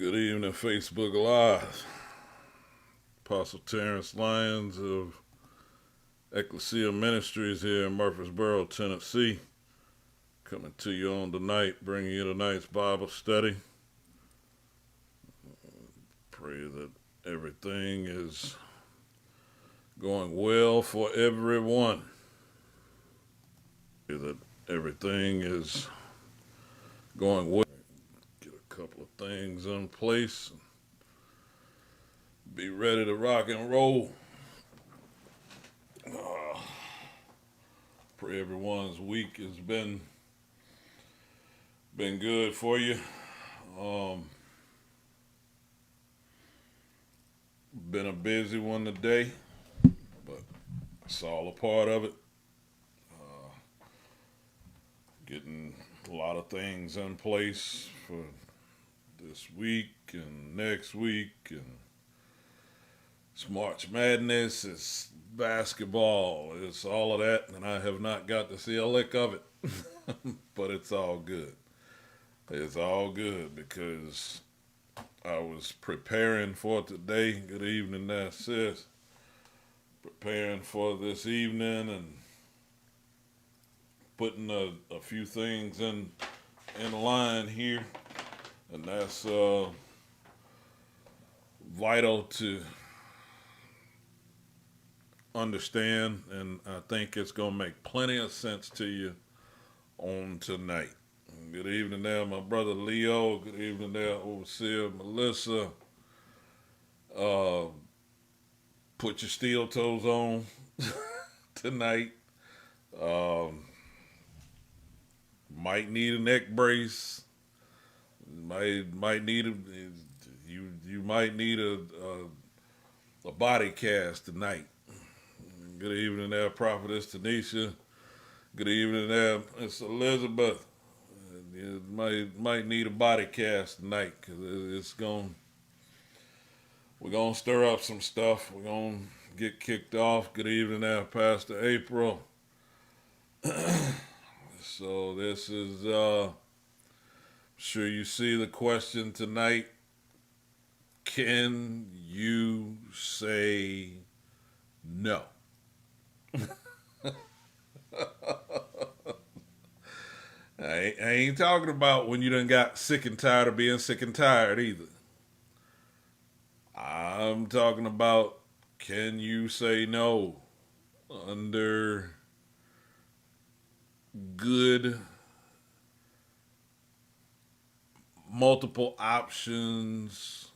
Good evening, Facebook Live. Apostle Terrence Lyons of Ecclesia Ministries here in Murfreesboro, Tennessee. Coming to you on tonight, bringing you tonight's Bible study. Pray that everything is going well for everyone. Pray that everything is going well. Get a couple of things in place. Be ready to rock and roll. Pray everyone's week has been good for you. Been a busy one today, but it's all a part of it. Getting a lot of things in place for this week and next week, and it's March Madness, it's basketball, it's all of that, and I have not got to see a lick of it. But it's all good. It's all good because I was preparing for today. Good evening there, sis. Preparing for this evening and putting a few things in line here. And that's vital to understand, and I think it's going to make plenty of sense to you on tonight. Good evening there, my brother Leo. Good evening there, Overseer Melissa. Put your steel toes on tonight. Might need a neck brace. Might need you might need a body cast tonight. Good evening there, Prophetess Tanisha. Good evening there, Miss Elizabeth. You might need a body cast tonight because we're gonna stir up some stuff. We're gonna get kicked off. Good evening there, Pastor April. So this is sure you see the question tonight. Can you say no? I ain't talking about when you done got sick and tired of being sick and tired either. I'm talking about, can you say no under good multiple options?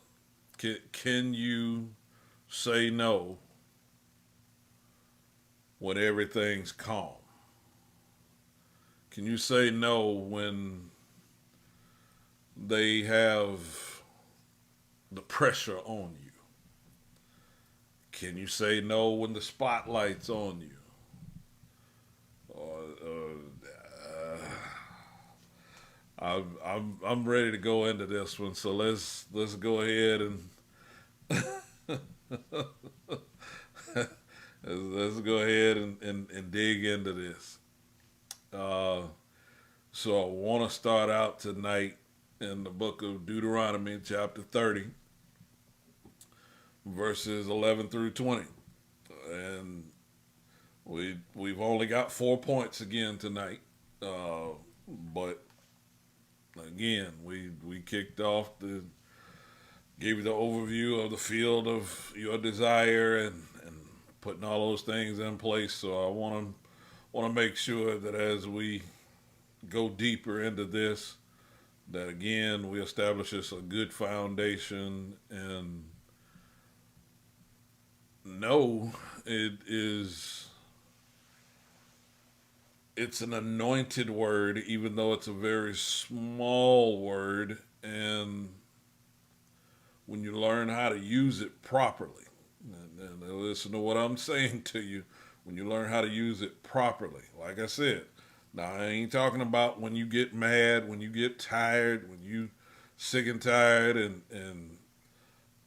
Can you say no when everything's calm? Can you say no when they have the pressure on you? Can you say no when the spotlight's on you? I'm ready to go into this one, so let's go ahead and let's go ahead and dig into this. So I want to start out tonight in the book of Deuteronomy, chapter 30, verses 11 through 20. And we've only got 4 points again tonight. But again, we kicked off gave you the overview of the field of your desire and putting all those things in place. So I want to make sure that as we go deeper into this, that again we establish this a good foundation, and no, it's an anointed word, even though it's a very small word, and when you learn how to use it properly, and listen to what I'm saying to you, when you learn how to use it properly, like I said, now I ain't talking about when you get mad, when you get tired, when you sick and tired and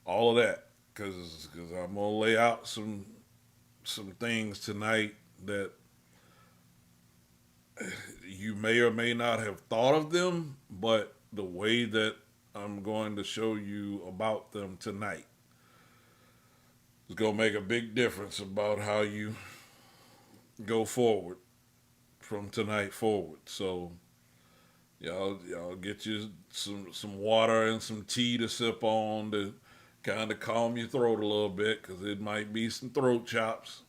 all of that, because I'm gonna lay out some things tonight that you may or may not have thought of them, but the way that I'm going to show you about them tonight. It's going to make a big difference about how you go forward from tonight forward. So y'all get you some water and some tea to sip on to kind of calm your throat a little bit, because it might be some throat chops.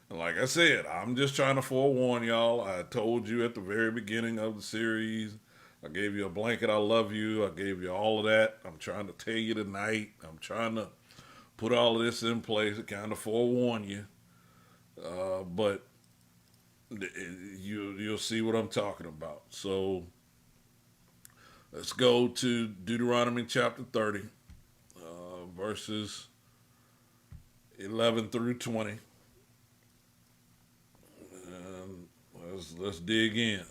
And like I said, I'm just trying to forewarn y'all. I told you at the very beginning of the series, I gave you a blanket, I love you. I gave you all of that. I'm trying to tell you tonight. I'm trying to put all of this in place to kind of forewarn you. But you'll see what I'm talking about. So let's go to Deuteronomy chapter 30, verses 11 through 20. And let's dig in.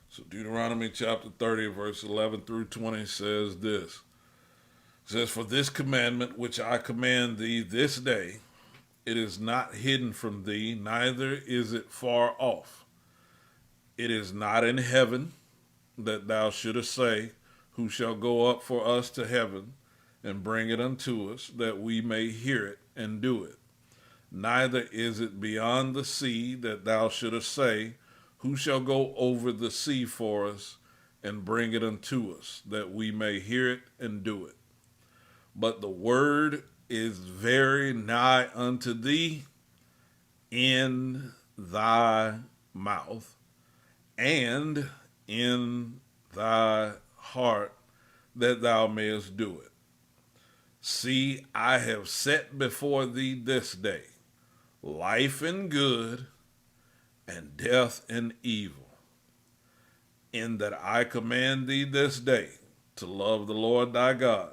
So Deuteronomy chapter 30, verse 11 through 20 says this. It says, "For this commandment which I command thee this day, it is not hidden from thee, neither is it far off. It is not in heaven, that thou shouldest say, Who shall go up for us to heaven, and bring it unto us, that we may hear it and do it? Neither is it beyond the sea, that thou shouldest say, Who shall go over the sea for us, and bring it unto us, that we may hear it and do it? But the word is very nigh unto thee, in thy mouth, and in thy heart, that thou mayest do it. See, I have set before thee this day life and good, and death and evil, in that I command thee this day to love the Lord thy God,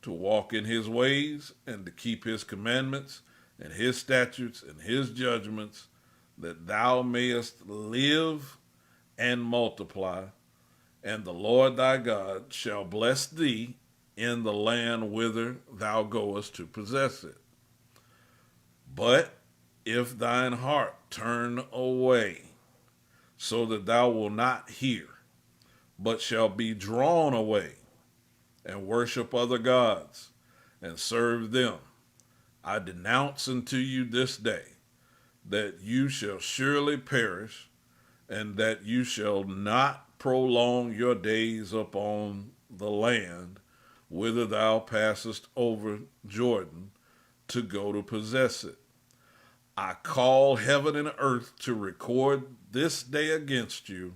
to walk in his ways, and to keep his commandments, and his statutes, and his judgments, that thou mayest live and multiply, and the Lord thy God shall bless thee in the land whither thou goest to possess it. But if thine heart turn away, so that thou wilt not hear, but shall be drawn away, and worship other gods, and serve them, I denounce unto you this day, that you shall surely perish, and that you shall not prolong your days upon the land whither thou passest over Jordan to go to possess it. I call heaven and earth to record this day against you,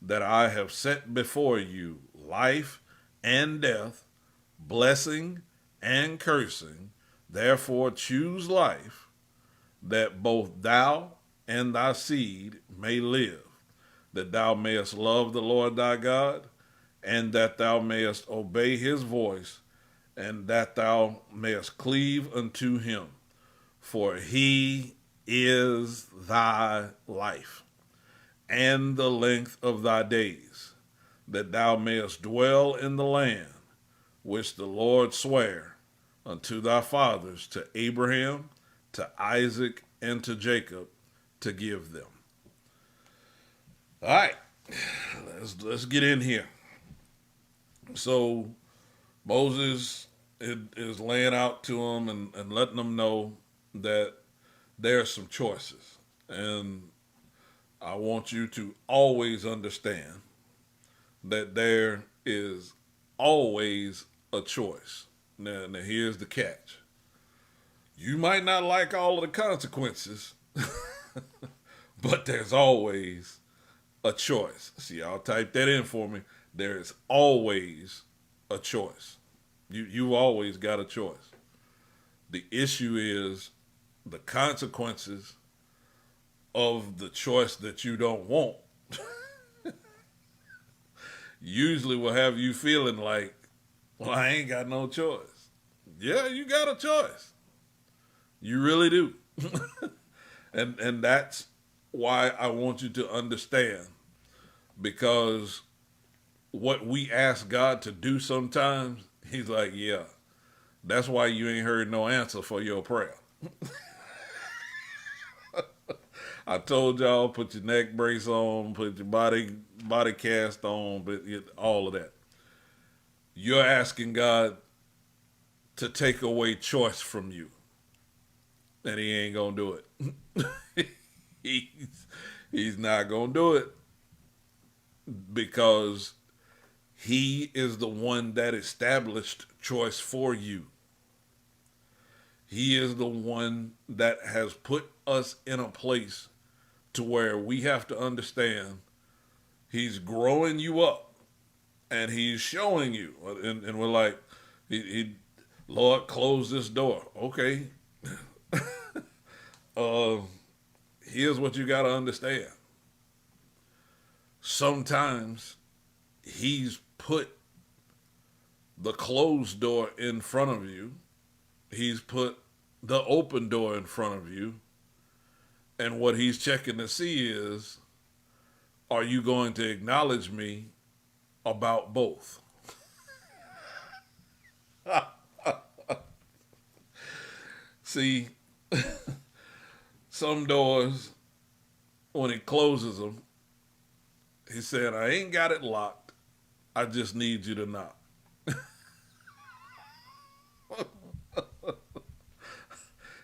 that I have set before you life and death, blessing and cursing. Therefore choose life, that both thou and thy seed may live, that thou mayest love the Lord thy God, and that thou mayest obey his voice, and that thou mayest cleave unto him. For he is thy life, and the length of thy days, that thou mayest dwell in the land which the Lord sware unto thy fathers, to Abraham, to Isaac, and to Jacob, to give them." All right, let's get in here. So Moses is laying out to them and letting them know that there are some choices. And I want you to always understand that there is always a choice. Now here's the catch. You might not like all of the consequences, but there's always a choice. See, y'all type that in for me. There is always a choice. You always got a choice. The issue is the consequences of the choice that you don't want usually will have you feeling like, well, I ain't got no choice. Yeah, you got a choice. You really do. and that's why I want you to understand, because what we ask God to do sometimes, he's like, yeah, that's why you ain't heard no answer for your prayer. I told y'all, put your neck brace on, put your body cast on, but all of that. you're asking God to take away choice from you, and He ain't gonna do it. he's he's not gonna do it because He is the one that established choice for you. He is the one that has put us in a place to where we have to understand He's growing you up and He's showing you. And we're like, Lord, close this door. Okay. uh, Here's what you got to understand. Sometimes He's put the closed door in front of you. He's put the open door in front of you. And what He's checking to see is, are you going to acknowledge me about both? See, some doors, when He closes them, He said, I ain't got it locked. I just need you to knock.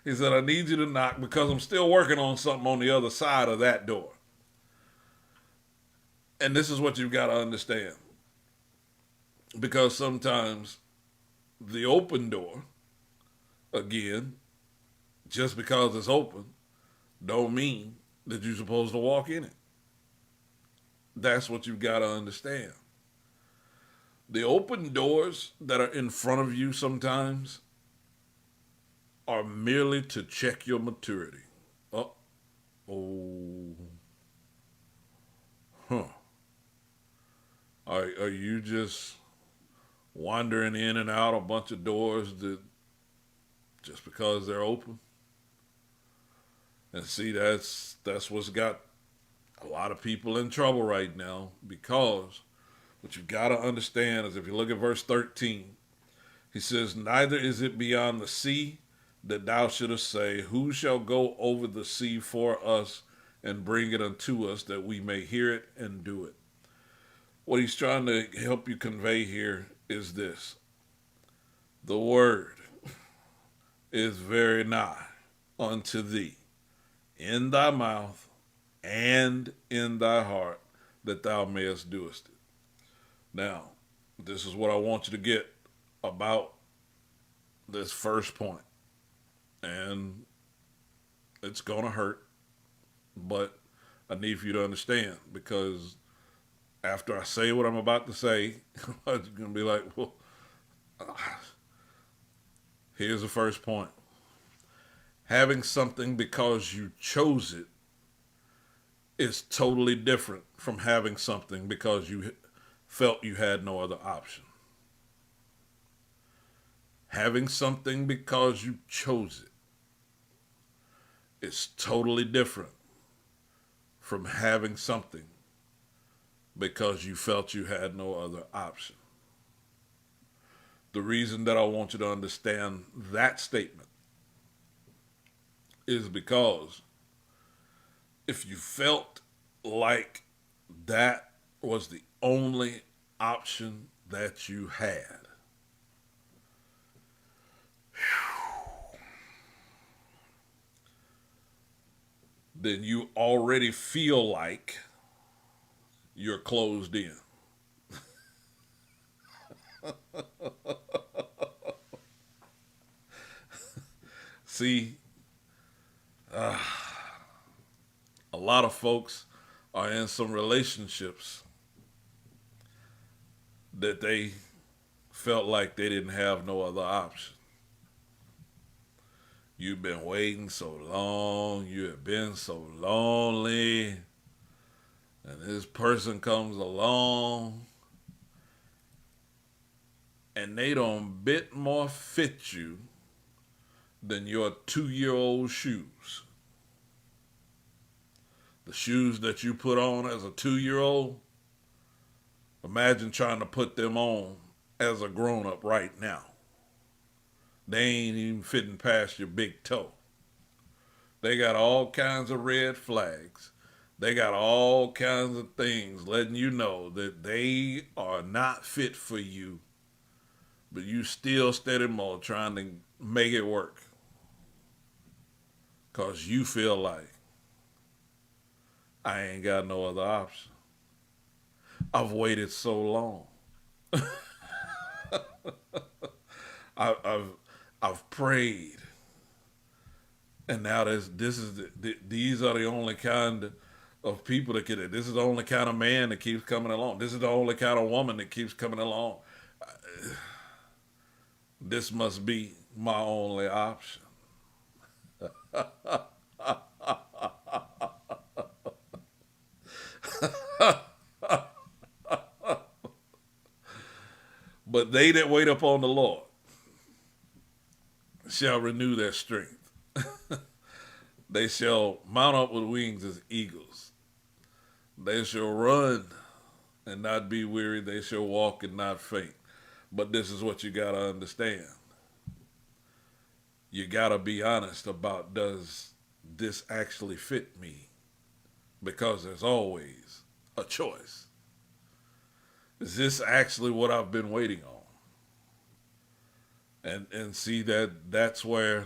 He said, I need you to knock because I'm still working on something on the other side of that door. And this is what you've got to understand. Because sometimes the open door, again, just because it's open, don't mean that you're supposed to walk in it. That's what you've got to understand. The open doors that are in front of you sometimes are merely to check your maturity. Oh. Huh. Are you just wandering in and out a bunch of doors that just because they're open? And see, that's what's got a lot of people in trouble right now, because what you got to understand is, if you look at verse 13, He says, neither is it beyond the sea that thou shouldest say, who shall go over the sea for us and bring it unto us, that we may hear it and do it. What He's trying to help you convey here is this: the word is very nigh unto thee, in thy mouth and in thy heart, that thou mayest doest it. Now, this is what I want you to get about this first point. And it's going to hurt, but I need for you to understand, because after I say what I'm about to say, you're going to be like, well, here's the first point. Having something because you chose it is totally different from having something because you felt you had no other option. Having something because you chose it is totally different from having something because you felt you had no other option. The reason that I want you to understand that statement is because if you felt like that was the only option that you had, then you already feel like you're closed in. See, a lot of folks are in some relationships that they felt like they didn't have no other option. You've been waiting so long, you have been so lonely, and this person comes along and they don't bit more fit you than your 2-year-old shoes. The shoes that you put on as a 2-year-old, imagine trying to put them on as a grown-up right now. They ain't even fitting past your big toe. They got all kinds of red flags. They got all kinds of things letting you know that they are not fit for you but you still steady more trying to make it work because you feel like I ain't got no other option. I've waited so long. I, I've I've prayed, and now these are the only kind of people that get it. This is the only kind of man that keeps coming along. This is the only kind of woman that keeps coming along. This must be my only option. But they that wait upon the Lord shall renew their strength. They shall mount up with wings as eagles. They shall run and not be weary. They shall walk and not faint. But this is what you got to understand. You got to be honest about, does this actually fit me? Because there's always a choice. Is this actually what I've been waiting on? And see that's where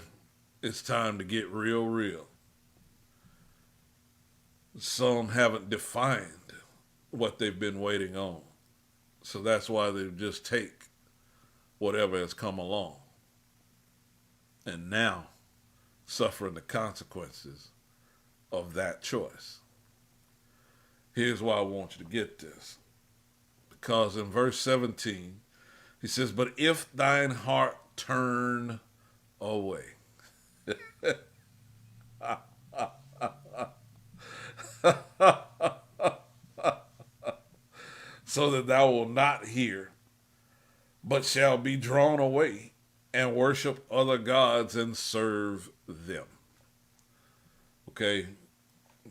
it's time to get real. Some haven't defined what they've been waiting on. So that's why they just take whatever has come along. And now suffering the consequences of that choice. Here's why I want you to get this. Because in verse 17, he says, but if thine heart turn away. So that thou wilt not hear, but shall be drawn away and worship other gods and serve them. Okay,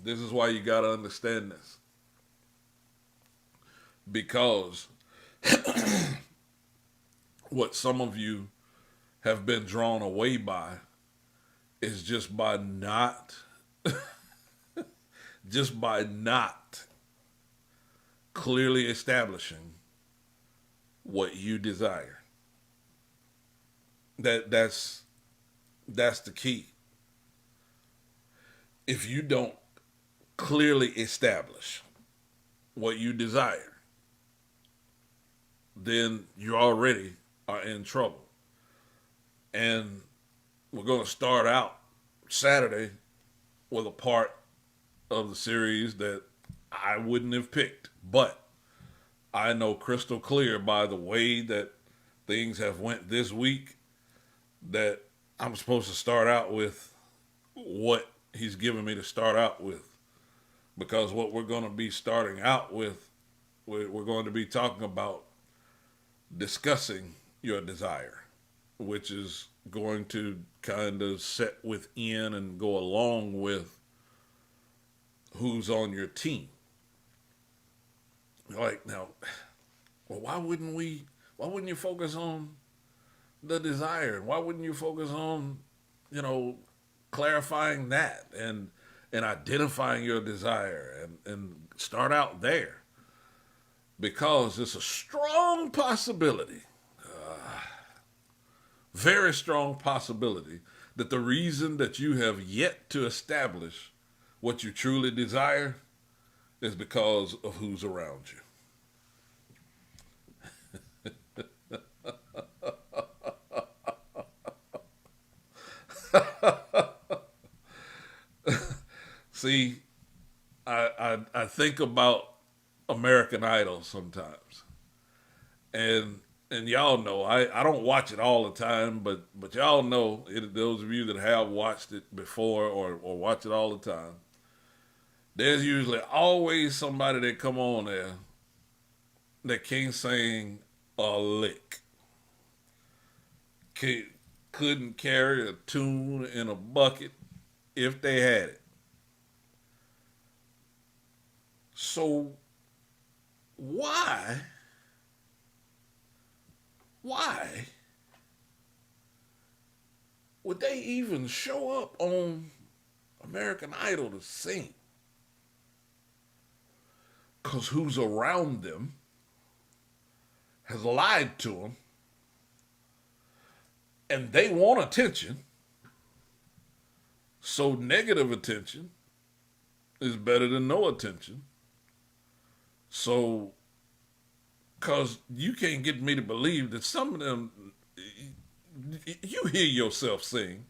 this is why you got to understand this. Because what some of you have been drawn away by is just by not clearly establishing what you desire. That's the key. If you don't clearly establish what you desire, then you already are in trouble. And we're going to start out Saturday with a part of the series that I wouldn't have picked. But I know crystal clear by the way that things have went this week that I'm supposed to start out with what he's given me to start out with. Because what we're going to be starting out with, we're going to be talking about discussing your desire, which is going to kind of set within and go along with who's on your team. Like, now, well, why wouldn't you focus on the desire? Why wouldn't you focus on, clarifying that and identifying your desire and start out there? Because it's a strong possibility, very strong possibility, that the reason that you have yet to establish what you truly desire is because of who's around you. See, I think about American Idol sometimes, and y'all know I don't watch it all the time, but y'all know it, those of you that have watched it before or watch it all the time. There's usually always somebody that come on there that can't sing a lick, couldn't carry a tune in a bucket if they had it. So why would they even show up on American Idol to sing? Because who's around them has lied to them And they want attention. So negative attention is better than no attention. So, because you can't get me to believe that some of them, you hear yourself sing.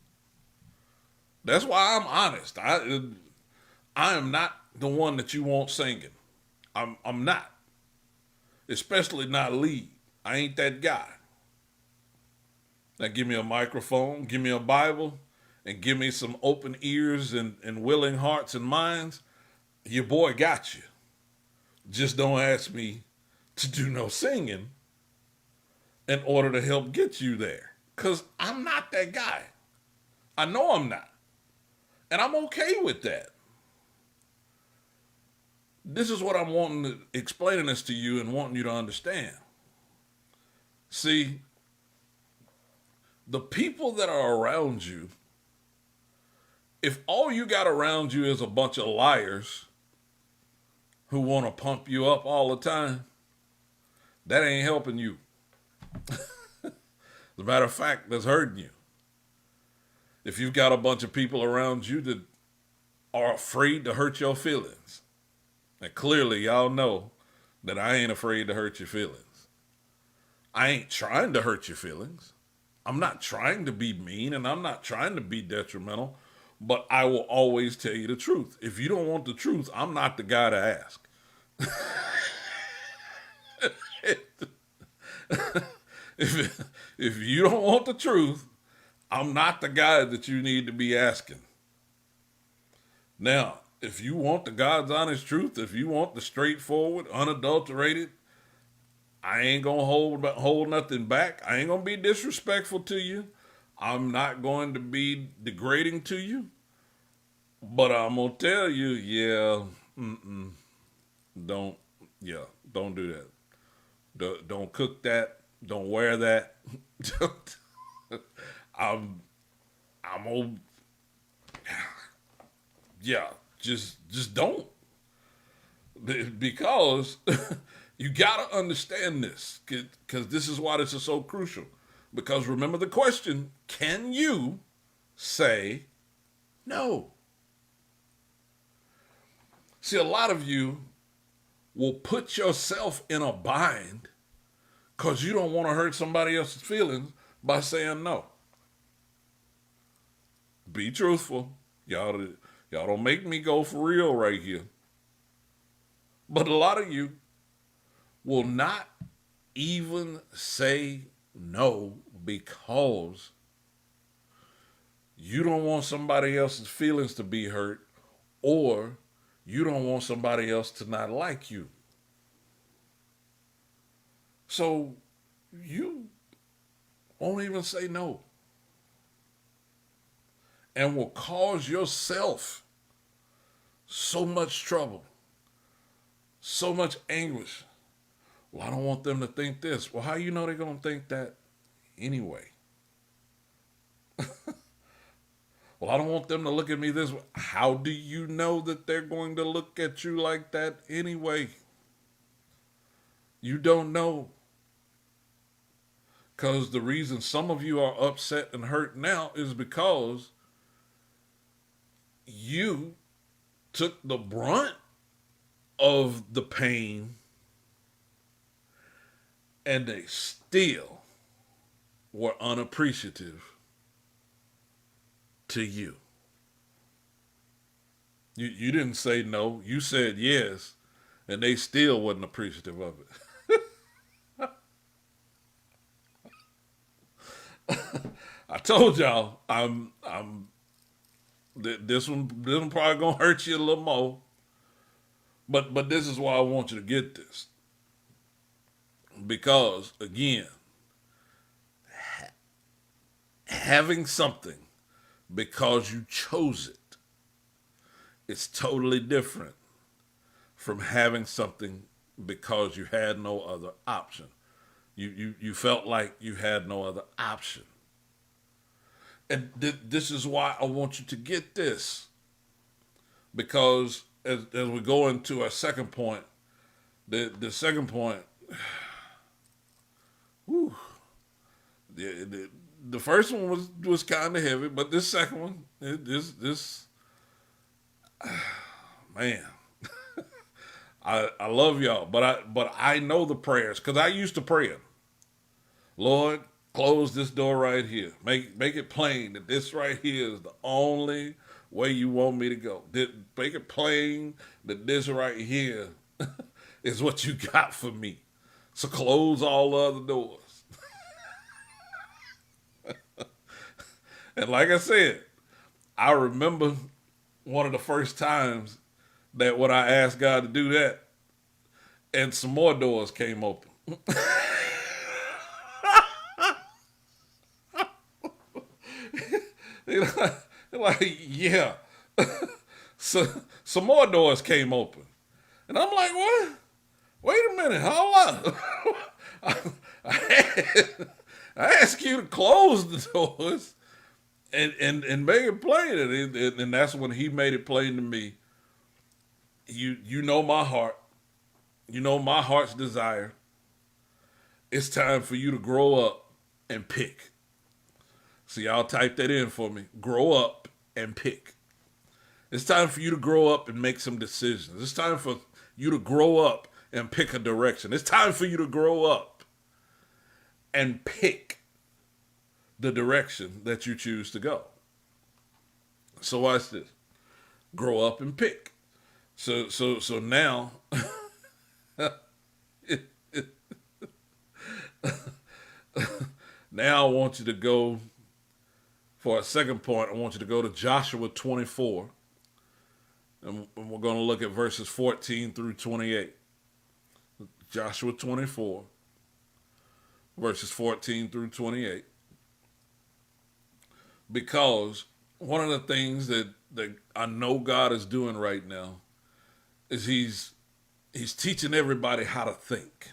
That's why I'm honest. I am not the one that you want singing. I'm not. Especially not lead. I ain't that guy. Now give me a microphone, give me a Bible, and give me some open ears and willing hearts and minds. Your boy got you. Just don't ask me to do no singing in order to help get you there. Because I'm not that guy. I know I'm not. And I'm okay with that. This is what I'm wanting to explaining this to you and wanting you to understand. See, the people that are around you, if all you got around you is a bunch of liars who want to pump you up all the time, that ain't helping you. As a matter of fact, that's hurting you. If you've got a bunch of people around you that are afraid to hurt your feelings, and clearly y'all know that I ain't afraid to hurt your feelings. I ain't trying to hurt your feelings. I'm not trying to be mean and I'm not trying to be detrimental, but I will always tell you the truth. If you don't want the truth, I'm not the guy to ask. If you don't want the truth, I'm not the guy that you need to be asking. Now, if you want the God's honest truth, if you want the straightforward, unadulterated, I ain't going to hold nothing back. I ain't going to be disrespectful to you. I'm not going to be degrading to you. But I'm going to tell you, don't do that. Don't cook that. Don't wear that. I'm old. Yeah, just don't. Because you got to understand this, because this is why this is so crucial. Because remember the question, can you say no? See, a lot of you will put yourself in a bind because you don't want to hurt somebody else's feelings by saying no. Be truthful. Y'all don't make me go for real right here. But a lot of you will not even say no because you don't want somebody else's feelings to be hurt, or you don't want somebody else to not like you. So you won't even say no. And will cause yourself so much trouble, so much anguish. Well, I don't want them to think this. Well, how you know they're going to think that anyway? Well, I don't want them to look at me this way. How do you know that they're going to look at you like that anyway? You don't know. Because the reason some of you are upset and hurt now is because you took the brunt of the pain and they still were unappreciative to you. You didn't say no. You said yes, and they still wasn't appreciative of it. I told y'all, this one probably gonna hurt you a little more, but this is why I want you to get this, because again, having something because you chose it, it's totally different from having something because you had no other option. You felt like you had no other option. And this is why I want you to get this. Because as we go into our second point, the second point, the first one was kind of heavy, but this second one, this man, I love y'all, but I know the prayers because I used to pray it. Lord, close this door right here. Make it plain that this right here is the only way you want me to go. Make it plain that this right here is what you got for me. So close all the other doors. And like I said, I remember one of the first times that when I asked God to do that, and some more doors came open. Like, yeah. So some more doors came open. And I'm like, what? Wait a minute, hold up. I asked you to close the doors and make it plain. And that's when he made it plain to me. You know my heart. You know my heart's desire. It's time for you to grow up and pick. So y'all type that in for me. Grow up and pick. It's time for you to grow up and make some decisions. It's time for you to grow up and pick a direction. It's time for you to grow up and pick the direction that you choose to go. So watch this. Grow up and pick. So now now I want you to go for a second point. I want you to go to Joshua 24. And we're going to look at verses 14 through 28. Joshua 24, verses 14 through 28. Because one of the things that I know God is doing right now is he's teaching everybody how to think.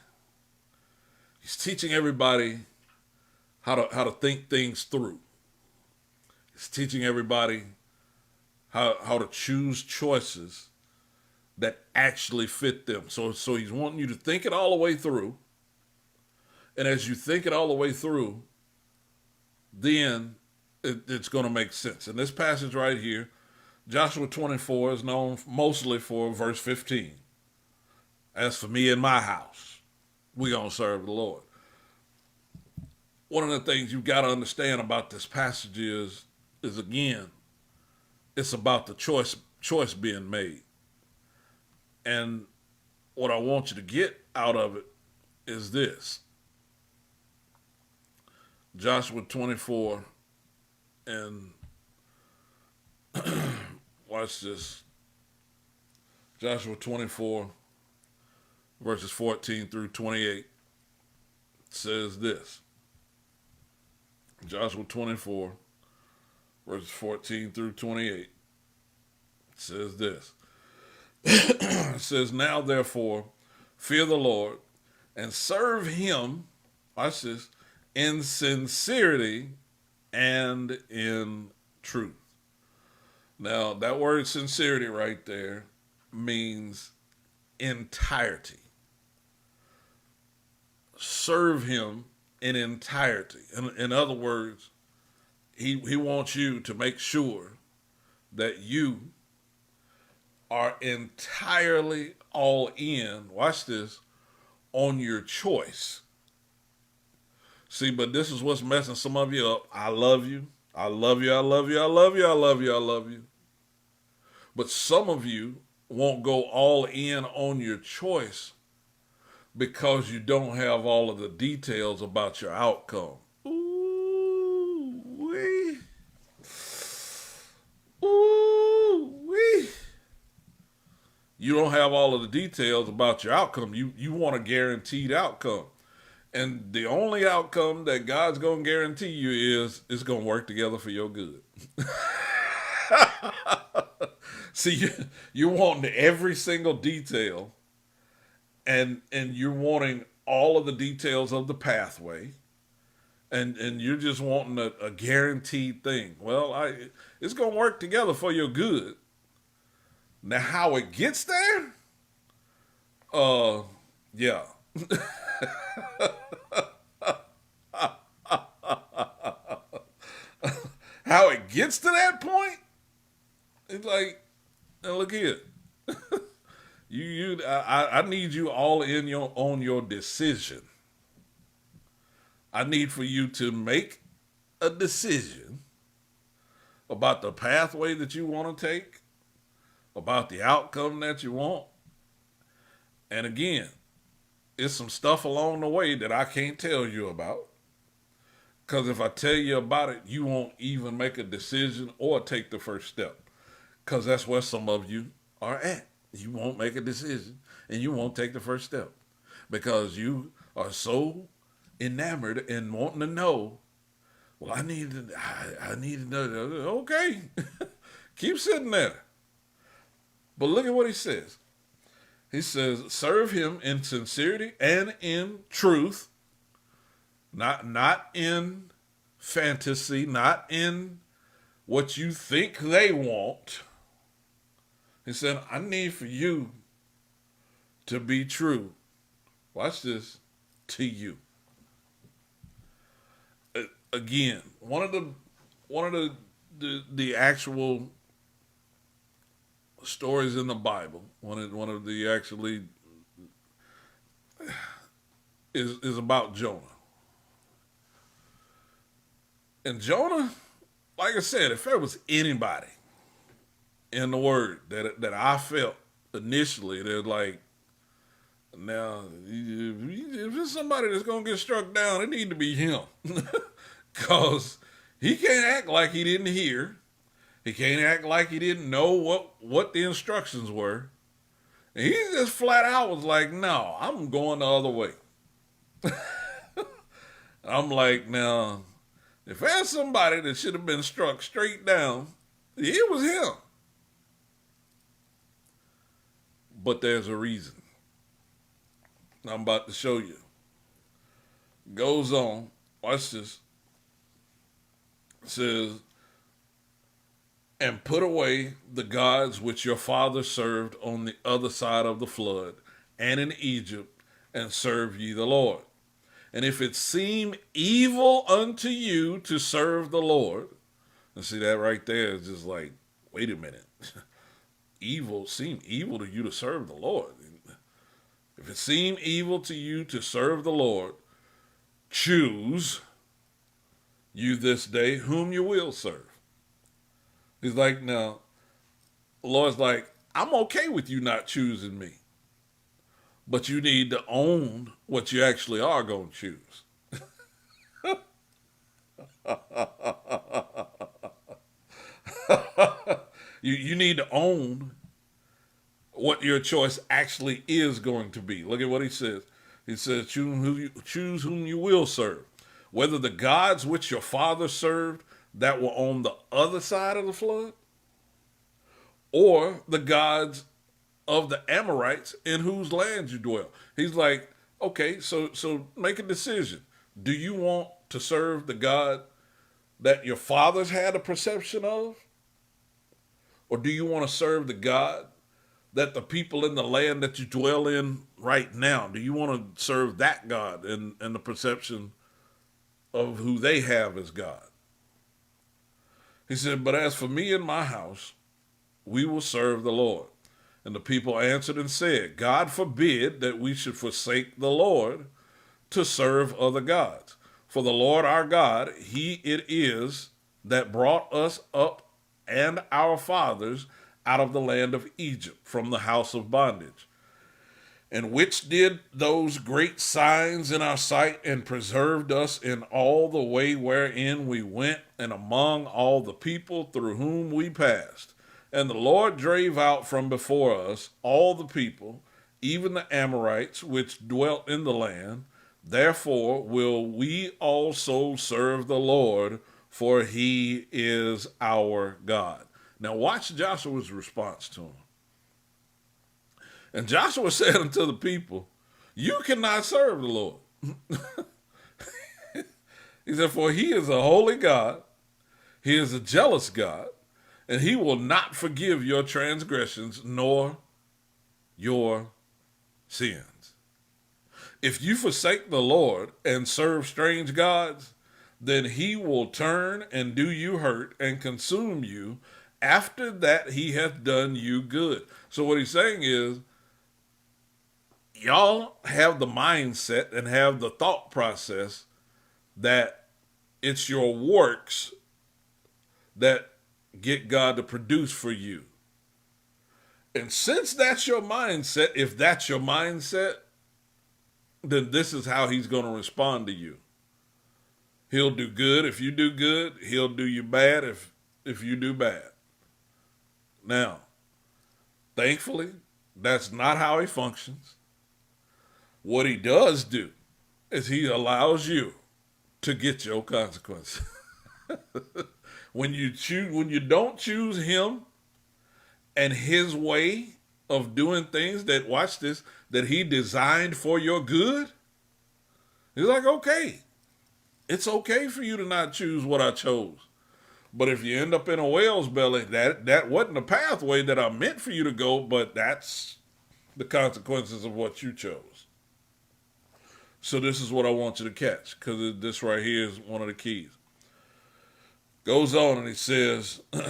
He's teaching everybody how to think things through. He's teaching everybody how to choose choices that actually fit them. So he's wanting you to think it all the way through. And as you think it all the way through, then it's going to make sense. And this passage right here, Joshua 24, is known mostly for verse 15. As for me and my house, we're going to serve the Lord. One of the things you've got to understand about this passage is again, it's about the choice being made. And what I want you to get out of it is this. Joshua 24 and watch this. Joshua 24 verses 14 through 28 says this. Joshua 24 verses 14 through 28 says this. It says, now therefore fear the Lord and serve him, watch this, in sincerity and in truth. Now that word sincerity right there means entirety. Serve him in entirety. In other words, he wants you to make sure that you are entirely all in, watch this, on your choice. See, but this is what's messing some of you up. I love you. I love you. I love you. I love you. I love you. I love you. But some of you won't go all in on your choice because you don't have all of the details about your outcome. Ooh-wee. Ooh-wee. You don't have all of the details about your outcome. You want a guaranteed outcome. And the only outcome that God's going to guarantee you is it's going to work together for your good. See, you're wanting every single detail, and you're wanting all of the details of the pathway, and you're just wanting a guaranteed thing. Well, it's going to work together for your good. Now, how it gets there? Yeah. how it gets to that point, it's like, now look here. I need you all in your on your decision. I need for you to make a decision about the pathway that you want to take, about the outcome that you want. And again, it's some stuff along the way that I can't tell you about. Because if I tell you about it, you won't even make a decision or take the first step. Because that's where some of you are at. You won't make a decision and you won't take the first step. Because you are so enamored and wanting to know, well, I need to know. Okay. Keep sitting there. But look at what he says. He says, serve him in sincerity and in truth, not in fantasy, not in what you think they want. He said, I need for you to be true. Watch this, to you. Again, one of the actual stories in the Bible, one of the actually is about Jonah. And Jonah, like I said, if there was anybody in the word that I felt initially, they're like, now if there's somebody that's gonna get struck down, it need to be him. Cause he can't act like he didn't hear. He can't act like he didn't know what the instructions were. And he just flat out was like, no, I'm going the other way. I'm like, now, if there's somebody that should have been struck straight down, it was him. But there's a reason. I'm about to show you. Goes on. Watch this. It says, and put away the gods which your father served on the other side of the flood and in Egypt, and serve ye the Lord. And if it seem evil unto you to serve the Lord, and see that right there is just like, wait a minute. Seem evil to you to serve the Lord. If it seem evil to you to serve the Lord, choose you this day whom you will serve. He's like, now, the Lord's like, I'm okay with you not choosing me. But you need to own what you actually are going to choose. You need to own what your choice actually is going to be. Look at what he says. He says, choose whom you will serve. Whether the gods which your father served that were on the other side of the flood, or the gods of the Amorites in whose land you dwell. He's like, okay, so make a decision. Do you want to serve the God that your fathers had a perception of? Or do you want to serve the God that the people in the land that you dwell in right now, do you want to serve that God and the perception of who they have as God? He said, but as for me and my house, we will serve the Lord. And the people answered and said, God forbid that we should forsake the Lord to serve other gods. For the Lord our God, he it is that brought us up and our fathers out of the land of Egypt from the house of bondage, and which did those great signs in our sight and preserved us in all the way wherein we went and among all the people through whom we passed. And the Lord drave out from before us all the people, even the Amorites which dwelt in the land. Therefore will we also serve the Lord, for he is our God. Now watch Joshua's response to him. And Joshua said unto the people, you cannot serve the Lord. He said, for he is a holy God, he is a jealous God, and he will not forgive your transgressions nor your sins. If you forsake the Lord and serve strange gods, then he will turn and do you hurt and consume you after that he hath done you good. So what he's saying is, y'all have the mindset and have the thought process that it's your works that get God to produce for you. And since that's your mindset, if that's your mindset, then this is how he's going to respond to you. He'll do good if you do good. He'll do you bad if you do bad. Now, thankfully, that's not how he functions. What he does do is he allows you to get your consequences. When you don't choose him and his way of doing things that, watch this, that he designed for your good, he's like, okay, it's okay for you to not choose what I chose. But if you end up in a whale's belly, that wasn't the pathway that I meant for you to go, but that's the consequences of what you chose. So this is what I want you to catch, because this right here is one of the keys. Goes on and he says, he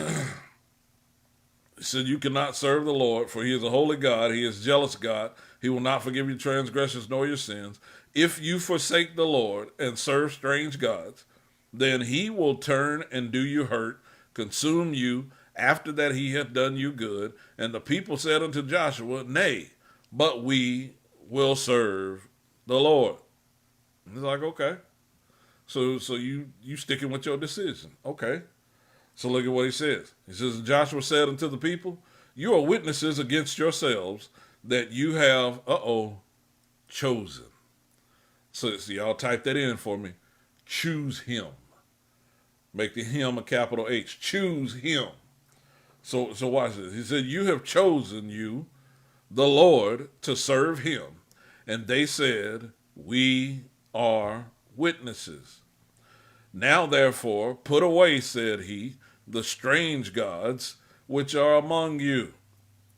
said, you cannot serve the Lord, for he is a holy God. He is a jealous God. He will not forgive your transgressions nor your sins. If you forsake the Lord and serve strange gods, then he will turn and do you hurt, consume you, after that he hath done you good. And the people said unto Joshua, nay, but we will serve the Lord. And he's like, okay. So you sticking with your decision. Okay. So look at what he says. He says, Joshua said unto the people, you are witnesses against yourselves that you have, chosen. So y'all type that in for me. Choose him. Make the him a capital H. Choose him. So watch this. He said, you have chosen you, the Lord, to serve him. And they said, we are witnesses. Now therefore, put away, said he, the strange gods which are among you,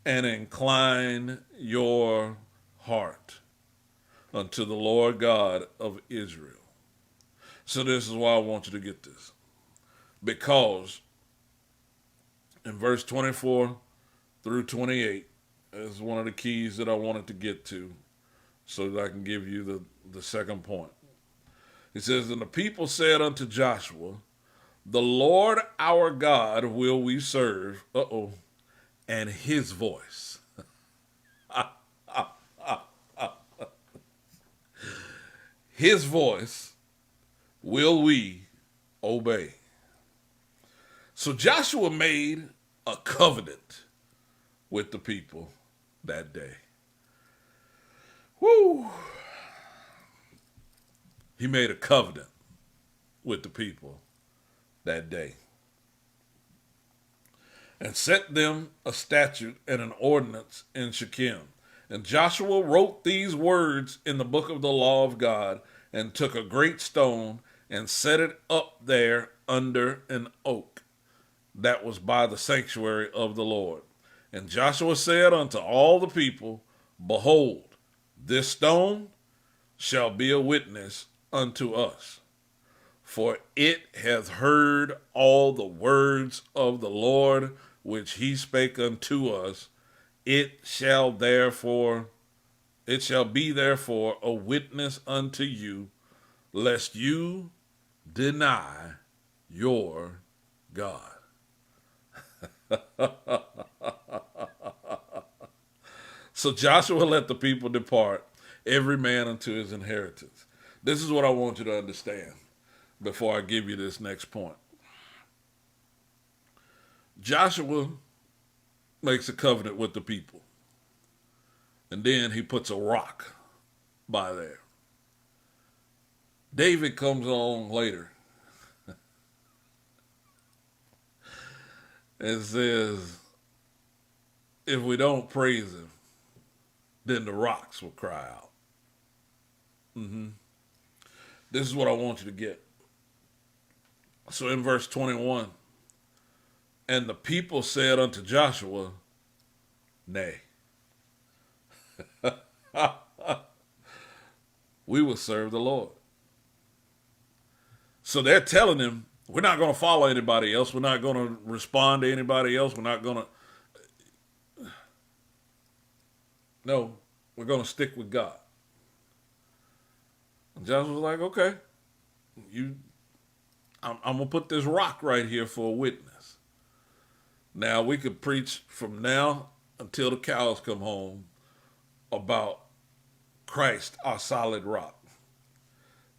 and incline your heart unto the Lord God of Israel. So this is why I want you to get this. Because in verse 24 through 28 is one of the keys that I wanted to get to so that I can give you the second point. He says, and the people said unto Joshua, the Lord our God will we serve, and his voice. His voice will we obey. So Joshua made a covenant with the people that day. Woo! He made a covenant with the people that day and set them a statute and an ordinance in Shechem. And Joshua wrote these words in the book of the law of God and took a great stone and set it up there under an oak that was by the sanctuary of the Lord. And Joshua said unto all the people, behold, this stone shall be a witness unto us, for it hath heard all the words of the Lord which he spake unto us. It shall be therefore a witness unto you, lest you deny your God. So Joshua let the people depart, every man unto his inheritance. This is what I want you to understand before I give you this next point. Joshua makes a covenant with the people, and then he puts a rock by there. David comes along later and says, if we don't praise him, then the rocks will cry out. This is what I want you to get. So in verse 21, and the people said unto Joshua, nay, we will serve the Lord. So they're telling him, we're not going to follow anybody else. We're not going to respond to anybody else. We're not going to. No, we're going to stick with God. And Joshua was like, okay, I'm going to put this rock right here for a witness. Now, we could preach from now until the cows come home about Christ, our solid rock.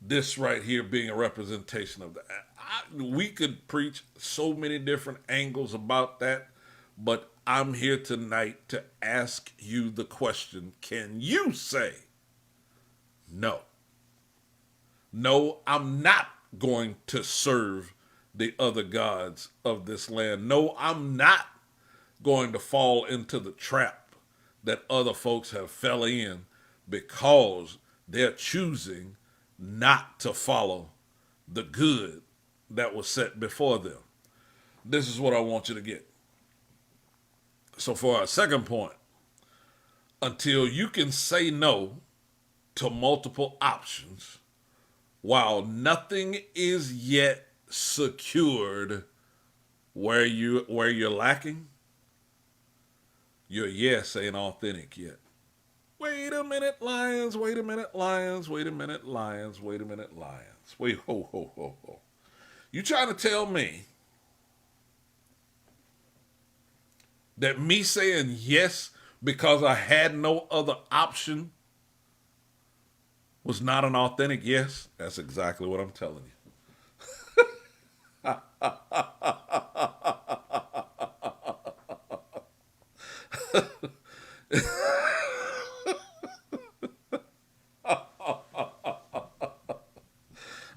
This right here being a representation of that. We could preach so many different angles about that, but I'm here tonight to ask you the question, can you say, no? No, I'm not going to serve the other gods of this land. No, I'm not going to fall into the trap that other folks have fell in because they're choosing not to follow the good that was set before them. This is what I want you to get. So for our second point, until you can say no to multiple options while nothing is yet secured where you're lacking, your yes ain't authentic yet. Wait a minute, Lions. Wait a minute, Lions. Wait a minute, Lions. Wait a minute, Lions. Wait, ho, ho, ho, ho. You trying to tell me that me saying yes because I had no other option was not an authentic yes? That's exactly what I'm telling you.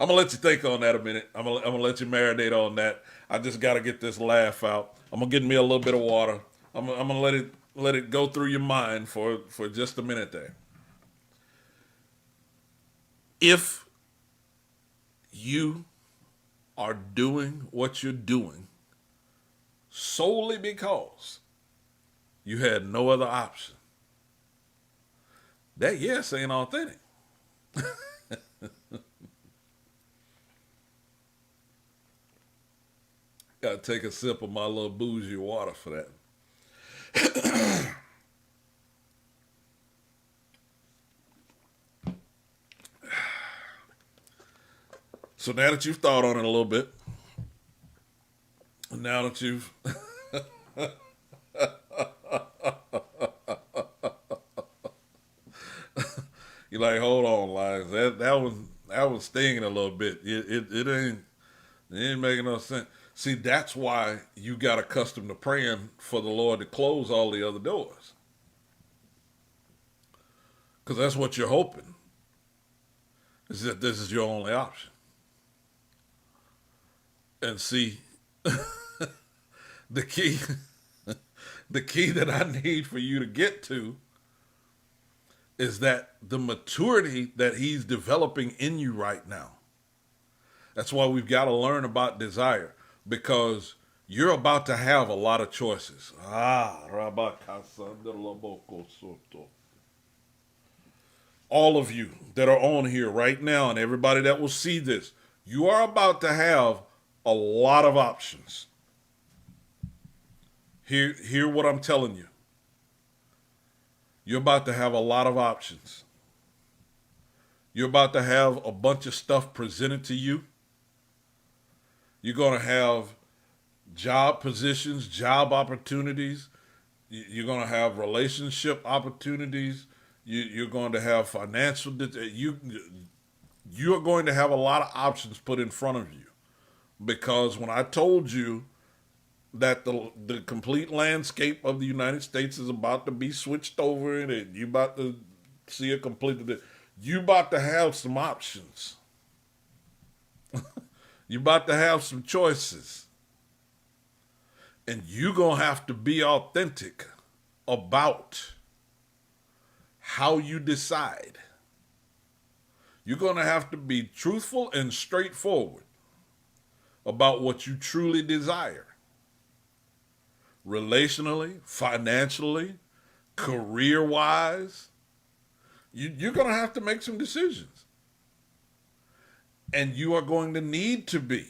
I'm going to let you think on that a minute. I'm gonna let you marinate on that. I just got to get this laugh out. I'm going to get me a little bit of water. I'm going to let it go through your mind for just a minute there. If you are doing what you're doing solely because you had no other option, that yes ain't authentic. Got to take a sip of my little bougie water for that. So now that you've thought on it a little bit, now that you've you're like, hold on, Lions. That was stinging a little bit. It ain't making no sense. See, that's why you got accustomed to praying for the Lord to close all the other doors. Because that's what you're hoping, is that this is your only option. And see, the key that I need for you to get to is that the maturity that he's developing in you right now. That's why we've got to learn about desire, because you're about to have a lot of choices. All of you that are on here right now and everybody that will see this, you are about to have a lot of options. Hear what I'm telling you. You're about to have a lot of options. You're about to have a bunch of stuff presented to you. You're going to have job positions, job opportunities. You're going to have relationship opportunities. You're going to have financial. You're going to have a lot of options put in front of you. Because when I told you that the complete landscape of the United States is about to be switched over and you're about to see a completely, you're about to have some options. You're about to have some choices. And you're going to have to be authentic about how you decide. You're going to have to be truthful and straightforward about what you truly desire. Relationally, financially, career-wise. You're going to have to make some decisions. And you are going to need to be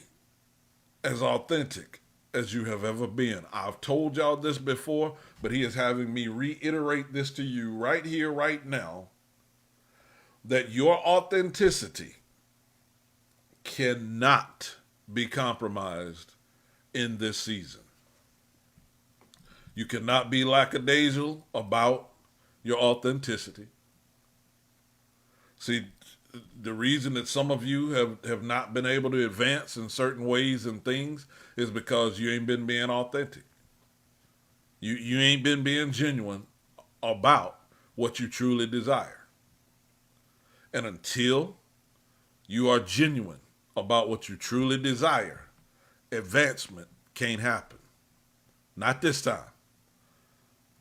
as authentic as you have ever been. I've told y'all this before, but he is having me reiterate this to you right here, right now, that your authenticity cannot be compromised in this season. You cannot be lackadaisical about your authenticity. See, the reason that some of you have not been able to advance in certain ways and things is because you ain't been being authentic. You ain't been being genuine about what you truly desire. And until you are genuine about what you truly desire, advancement can't happen. Not this time.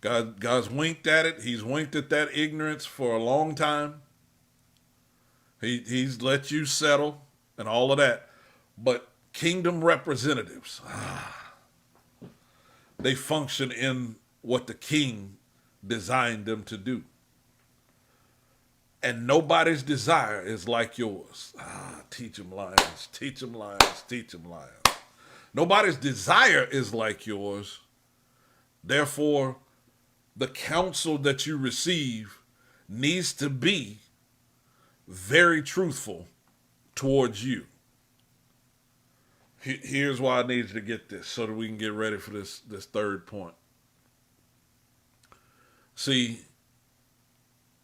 God's winked at it. He's winked at that ignorance for a long time. He's let you settle and all of that. But kingdom representatives, they function in what the king designed them to do. And nobody's desire is like yours. Teach them, lions. Teach them, lions. Teach them, lions. Nobody's desire is like yours. Therefore, the counsel that you receive needs to be very truthful towards you. Here's why I need you to get this so that we can get ready for this third point. See,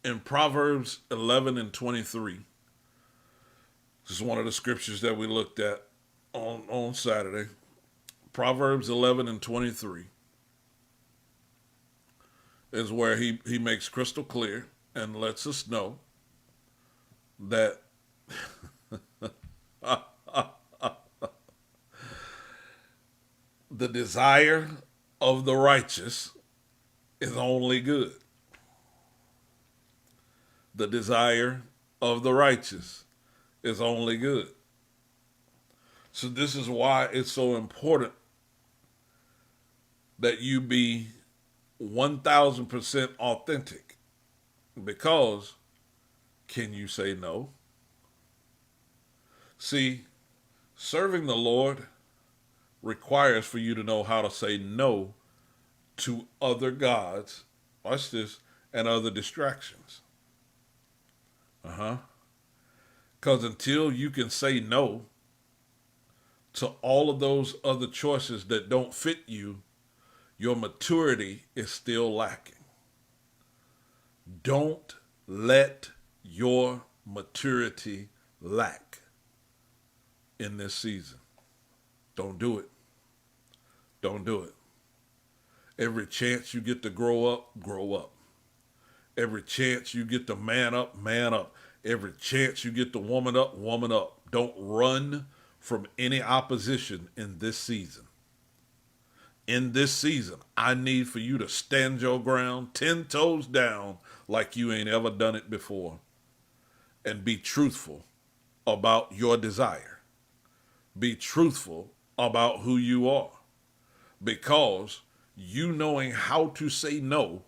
in Proverbs 11 and 23, this is one of the scriptures that we looked at on Saturday. Proverbs 11 and 23 is where he makes crystal clear and lets us know that the desire of the righteous is only good. The desire of the righteous is only good. So this is why it's so important that you be 1,000% authentic. Because can you say no? See, serving the Lord requires for you to know how to say no to other gods, watch this, and other distractions. Because until you can say no to all of those other choices that don't fit you, your maturity is still lacking. Don't let your maturity lack in this season. Don't do it. Don't do it. Every chance you get to grow up, grow up. Every chance you get to man up, man up. Every chance you get to woman up, woman up. Don't run from any opposition in this season. In this season, I need for you to stand your ground 10 toes down like you ain't ever done it before. And be truthful about your desire. Be truthful about who you are. Because you knowing how to say no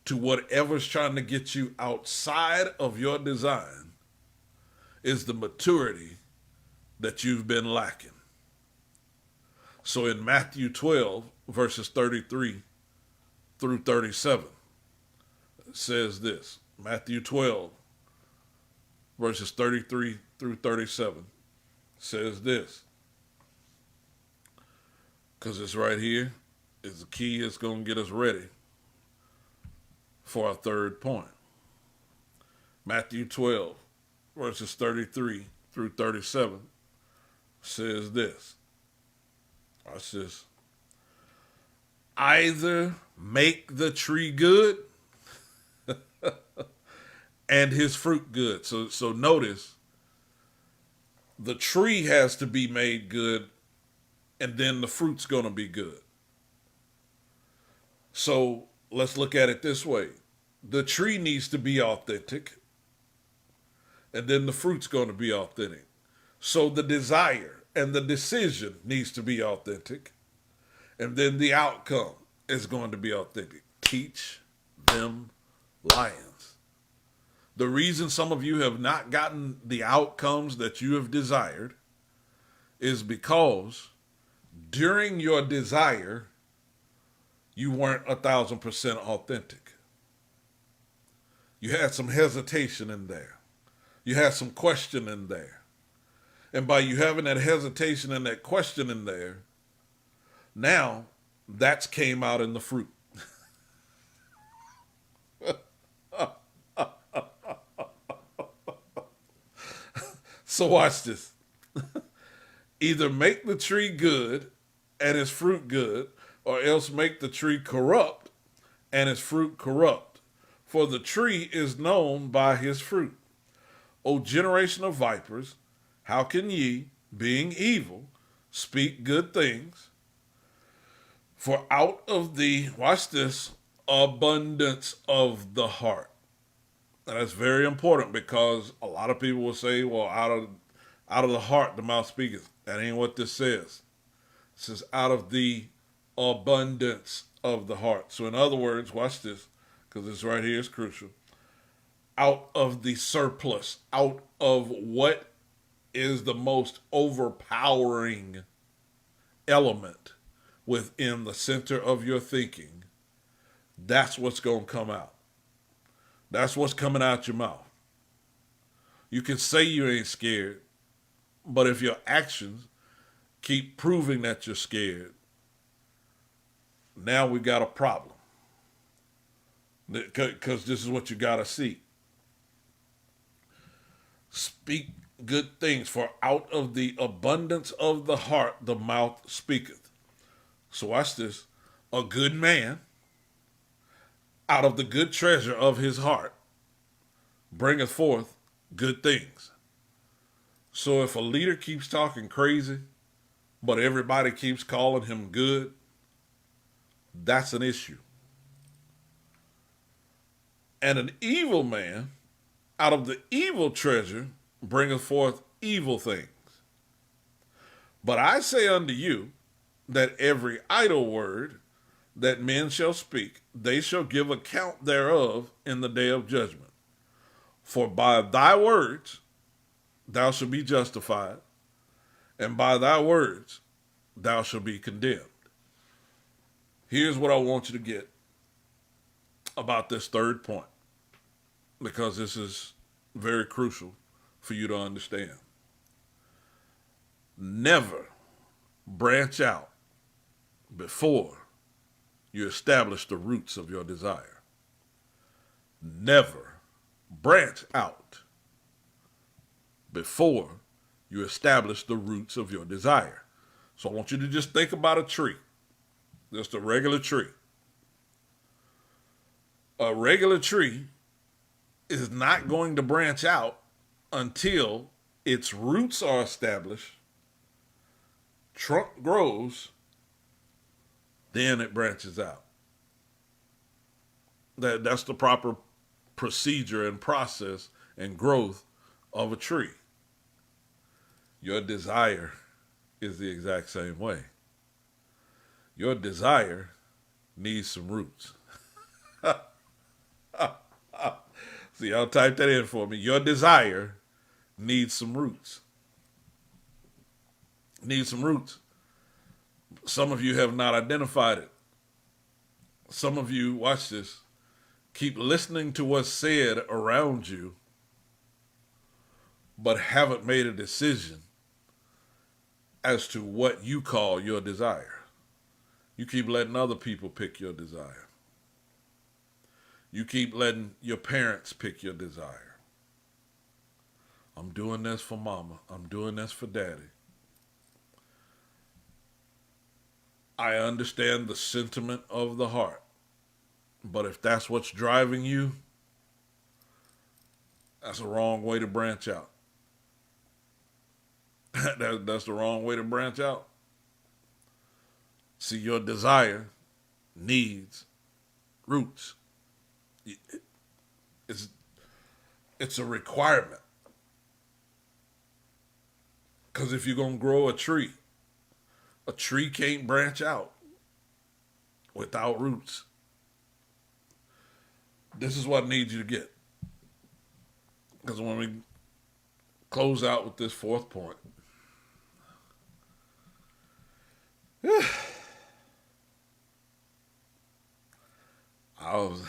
to whatever's trying to get you outside of your design is the maturity that you've been lacking. So in Matthew 12, verses 33 through 37, it says this. Matthew 12, verses 33 through 37 says this. Because it's right here. It's the key. It's going to get us ready for our third point. Matthew 12, verses 33 through 37 says this. Watch this. Either make the tree good and his fruit good. So notice, the tree has to be made good and then the fruit's going to be good. So let's look at it this way. The tree needs to be authentic and then the fruit's going to be authentic. So the desire and the decision needs to be authentic. And then the outcome is going to be authentic. Teach them lions. The reason some of you have not gotten the outcomes that you have desired is because during your desire, you weren't 1,000% authentic. You had some hesitation in there. You had some question in there. And by you having that hesitation and that question in there, now that's came out in the fruit. So watch this. Either make the tree good and its fruit good, or else make the tree corrupt and its fruit corrupt. For the tree is known by his fruit. O generation of vipers, how can ye, being evil, speak good things? For out of the, watch this, abundance of the heart. And that's very important, because a lot of people will say, well, out of the heart the mouth speaketh. That ain't what this says. It says out of the abundance of the heart. So in other words, watch this, because this right here is crucial. Out of the surplus, out of what is the most overpowering element within the center of your thinking, that's what's going to come out. That's what's coming out your mouth. You can say you ain't scared, but if your actions keep proving that you're scared, now we got a problem. Because this is what you got to see. Speak good things, for out of the abundance of the heart the mouth speaketh. So watch this. A good man, out of the good treasure of his heart, bringeth forth good things. So if a leader keeps talking crazy, but everybody keeps calling him good, that's an issue. And an evil man, out of the evil treasure, bringeth forth evil things. But I say unto you, that every idle word that men shall speak, they shall give account thereof in the day of judgment. For by thy words thou shalt be justified, and by thy words thou shalt be condemned. Here's what I want you to get about this third point, because this is very crucial for you to understand. Never branch out before you establish the roots of your desire. Never branch out before you establish the roots of your desire. So I want you to just think about a tree, just a regular tree. A regular tree is not going to branch out until its roots are established, trunk grows, then it branches out. That's the proper procedure and process and growth of a tree. Your desire is the exact same way. Your desire needs some roots. So y'all type that in for me. Your desire needs some roots. Needs some roots. Some of you have not identified it. Some of you, watch this, keep listening to what's said around you, but haven't made a decision as to what you call your desire. You keep letting other people pick your desire. You keep letting your parents pick your desire. I'm doing this for mama. I'm doing this for daddy. I understand the sentiment of the heart. But if that's what's driving you, that's the wrong way to branch out. That's the wrong way to branch out. See, your desire needs roots. It's a requirement. Because if you're going to grow a tree can't branch out without roots. This is what I need you to get. Because when we close out with this fourth point, I was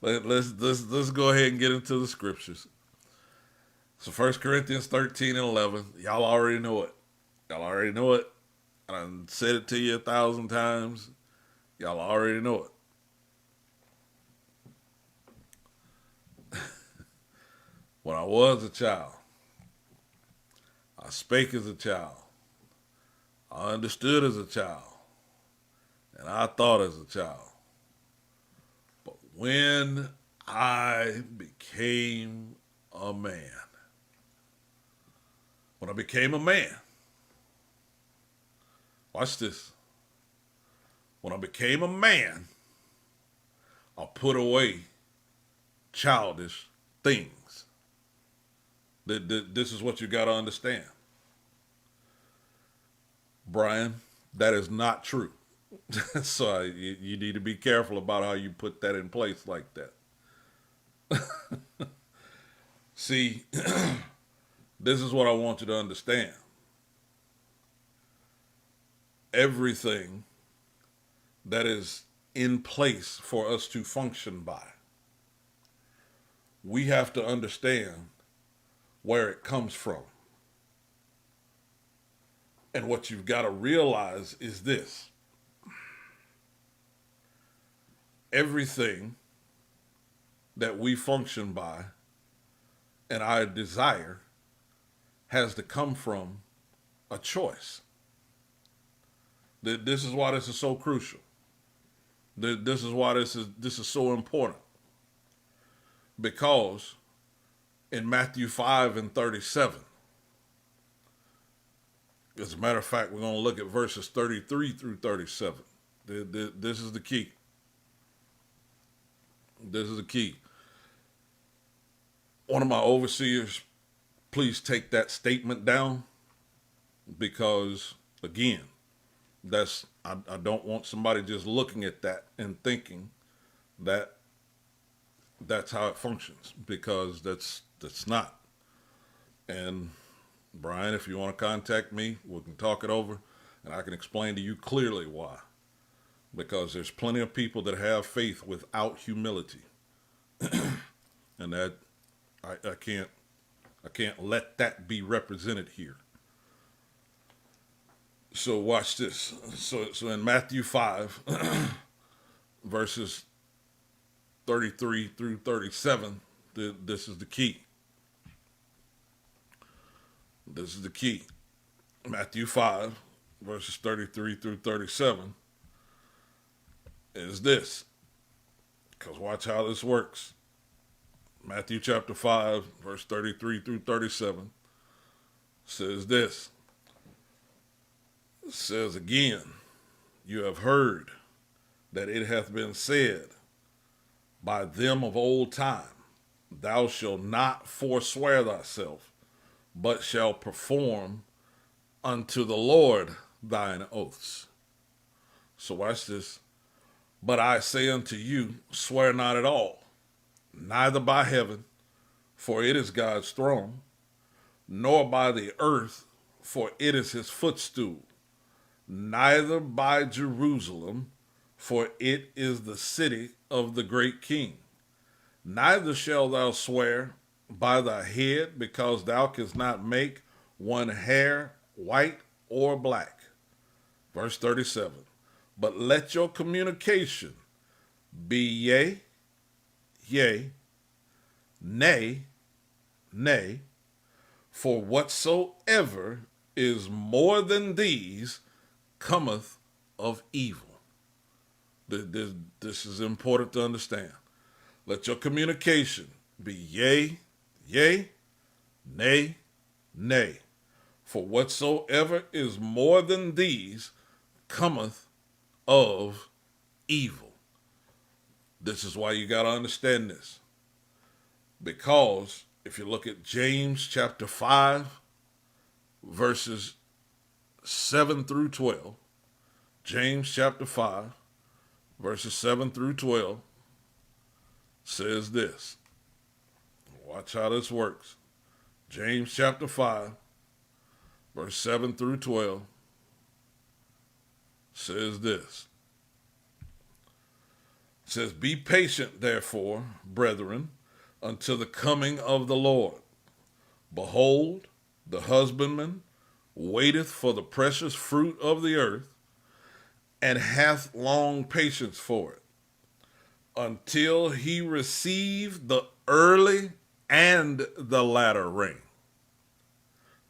let's go ahead and get into the scriptures. So 1 Corinthians 13 and 11, y'all already know it. Y'all already know it. I said it to you 1,000 times. Y'all already know it. When I was a child, I spake as a child. I understood as a child. And I thought as a child. But when I became a man, watch this. When I became a man, I put away childish things. This is what you got to understand. Brian, that is not true. So you need to be careful about how you put that in place like that. See, this is what I want you to understand. Everything that is in place for us to function by, we have to understand where it comes from. And what you've got to realize is this. Everything that we function by and our desire has to come from a choice. This is why this is so crucial. This is why this is so important. Because in Matthew 5 and 37, as a matter of fact, we're going to look at verses 33 through 37. This is the key. This is the key. One of my overseers, please take that statement down, because again, I don't want somebody just looking at that and thinking that that's how it functions, because that's not. And Brian, if you want to contact me, we can talk it over and I can explain to you clearly why. Because there's plenty of people that have faith without humility. And that I can't let that be represented here. So watch this. So in Matthew 5, verses 33 through 37, this is the key. This is the key. Matthew 5, verses 33 through 37 is this. Because watch how this works. Matthew chapter 5, verse 33 through 37 says this. It says again, you have heard that it hath been said by them of old time, thou shalt not forswear thyself, but shall perform unto the Lord thine oaths. So watch this. But I say unto you, swear not at all, neither by heaven, for it is God's throne, nor by the earth, for it is his footstool, neither by Jerusalem, for it is the city of the great king. Neither shalt thou swear by thy head, because thou canst not make one hair white or black. Verse 37. But let your communication be yea, yea, nay, nay, for whatsoever is more than these cometh of evil. This is important to understand. Let your communication be yea, yea, nay, nay, for whatsoever is more than these cometh of evil. This is why you got to understand this. Because if you look at James chapter 5, verses 7 through 12, James chapter 5, verses 7 through 12 says this. Watch how this works. James chapter 5, verse 7 through 12 says this. It says, "Be patient, therefore, brethren, until the coming of the Lord. Behold, the husbandman waiteth for the precious fruit of the earth, and hath long patience for it, until he receive the early and the latter rain."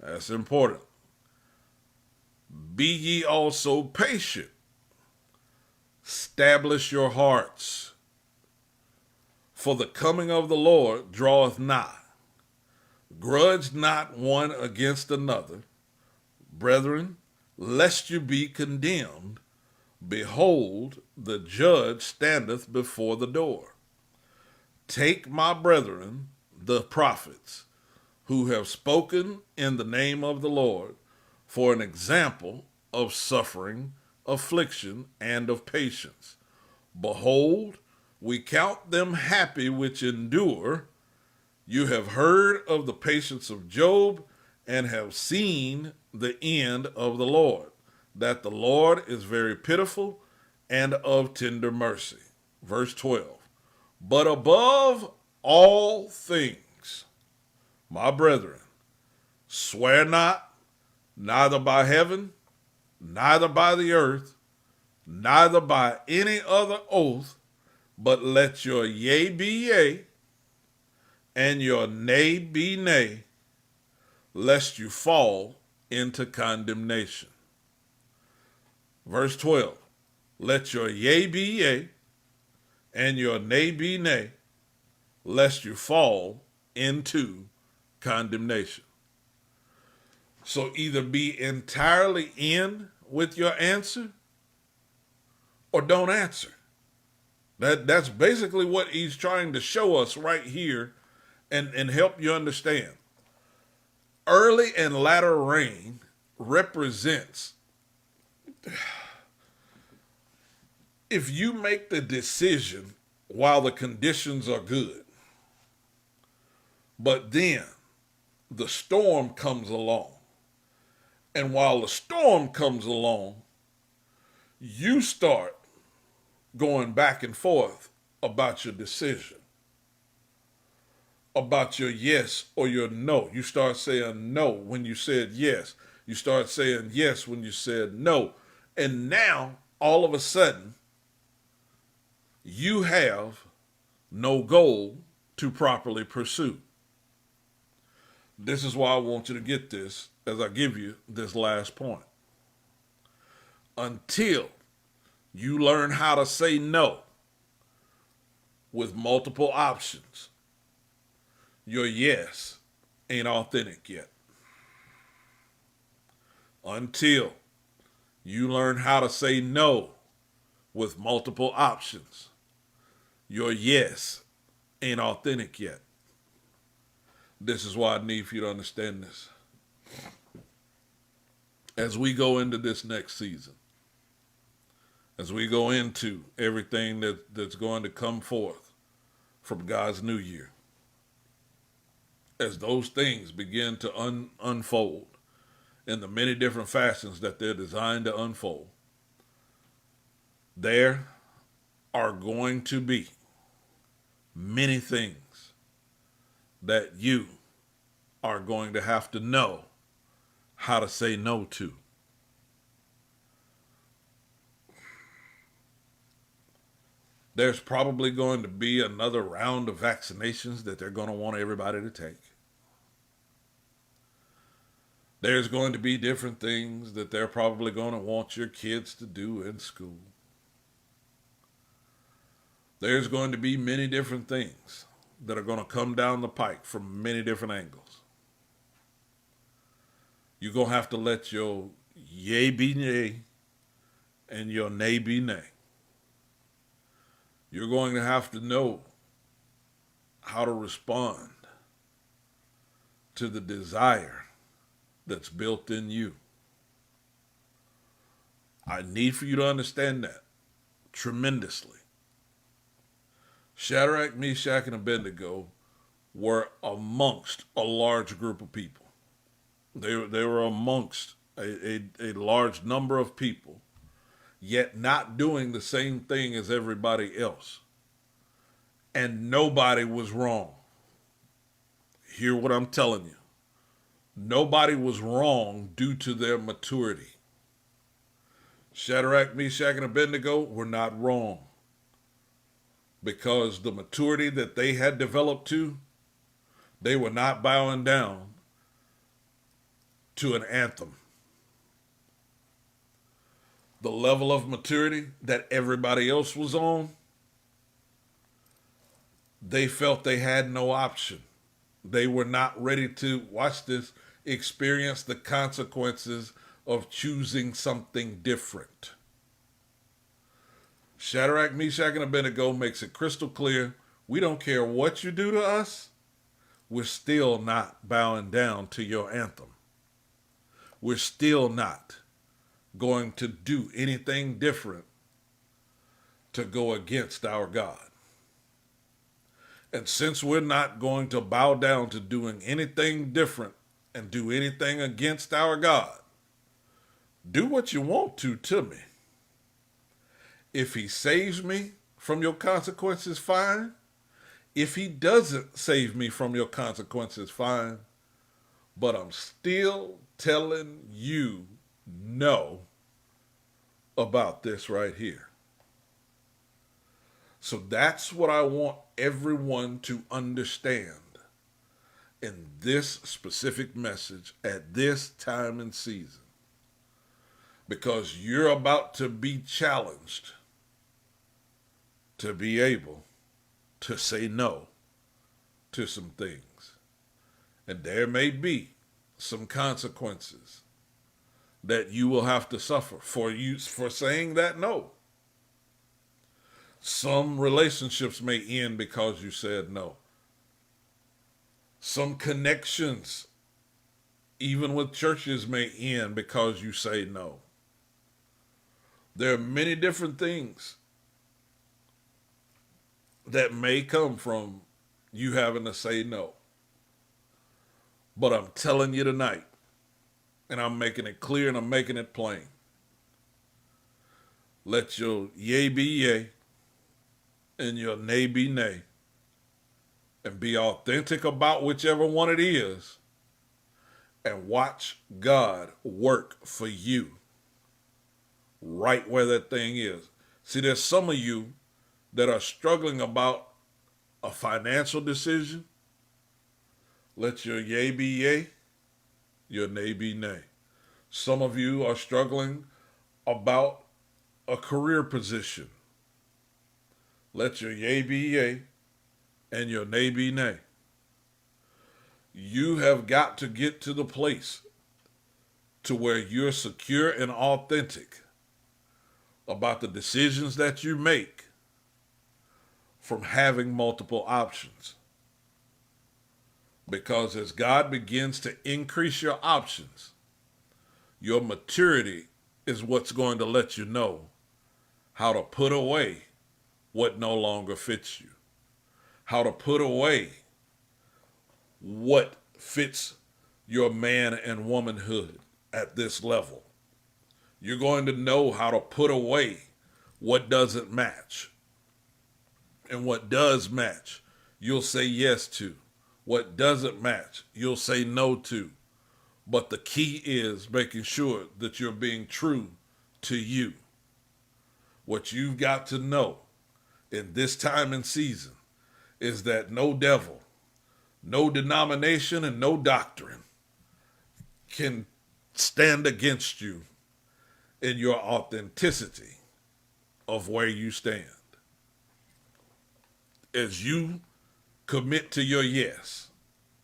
That's important. "Be ye also patient. Establish your hearts. For the coming of the Lord draweth nigh. Grudge not one against another, brethren, lest you be condemned. Behold, the judge standeth before the door. Take my brethren, the prophets, who have spoken in the name of the Lord, for an example of suffering, affliction, and of patience. Behold, we count them happy which endure. You have heard of the patience of Job, and have seen the end of the Lord, that the Lord is very pitiful and of tender mercy." Verse 12. "But above all things, my brethren, swear not, neither by heaven, neither by the earth, neither by any other oath, but let your yea be yea, and your nay be nay, lest you fall into condemnation." Verse 12, "Let your yea be yea, and your nay be nay, lest you fall into condemnation." So either be entirely in with your answer, or don't answer. That's basically what he's trying to show us right here, and help you understand. Early and latter rain represents, if you make the decision while the conditions are good, but then the storm comes along, and while the storm comes along, you start going back and forth about your decision, about your yes or your no. You start saying no when you said yes. You start saying yes when you said no. And now, all of a sudden, you have no goal to properly pursue. This is why I want you to get this as I give you this last point. Until you learn how to say no with multiple options, your yes ain't authentic yet. Until you learn how to say no with multiple options, your yes ain't authentic yet. This is why I need for you to understand this. As we go into this next season, as we go into everything that's going to come forth from God's new year, as those things begin to unfold in the many different fashions that they're designed to unfold, there are going to be many things that you are going to have to know how to say no to. There's probably going to be another round of vaccinations that they're going to want everybody to take. There's going to be different things that they're probably going to want your kids to do in school. There's going to be many different things that are going to come down the pike from many different angles. You're going to have to let your yea be yea and your nay be nay. You're going to have to know how to respond to the desire that's built in you. I need for you to understand that tremendously. Shadrach, Meshach, and Abednego were amongst a large group of people. They were amongst a large number of people, yet not doing the same thing as everybody else. And nobody was wrong. Hear what I'm telling you. Nobody was wrong due to their maturity. Shadrach, Meshach, and Abednego were not wrong because the maturity that they had developed to, they were not bowing down to an anthem. The level of maturity that everybody else was on, they felt they had no option. They were not ready to, watch this, experience the consequences of choosing something different. Shadrach, Meshach, and Abednego makes it crystal clear, we don't care what you do to us, we're still not bowing down to your anthem. We're still not going to do anything different to go against our God. And since we're not going to bow down to doing anything different and do anything against our God, do what you want to me. If he saves me from your consequences, fine. If he doesn't save me from your consequences, fine. But I'm still telling you no about this right here. So that's what I want everyone to understand in this specific message at this time and season. Because you're about to be challenged to be able to say no to some things. And there may be some consequences that you will have to suffer for saying that no. Some relationships may end because you said no. Some connections, even with churches, may end because you say no. There are many different things that may come from you having to say no. But I'm telling you tonight, and I'm making it clear and I'm making it plain. Let your yea be yea and your nay be nay. And be authentic about whichever one it is. And watch God work for you right where that thing is. See, there's some of you that are struggling about a financial decision. Let your yea be yea, your nay be nay. Some of you are struggling about a career position. Let your yea be yea and your nay be nay. You have got to get to the place to where you're secure and authentic about the decisions that you make from having multiple options. Because as God begins to increase your options, your maturity is what's going to let you know how to put away what no longer fits you. How to put away what fits your man and womanhood at this level. You're going to know how to put away what doesn't match. And what does match, you'll say yes to. What doesn't match, you'll say no to. But the key is making sure that you're being true to you. What you've got to know in this time and season is that no devil, no denomination, and no doctrine can stand against you in your authenticity of where you stand. As you commit to your yes,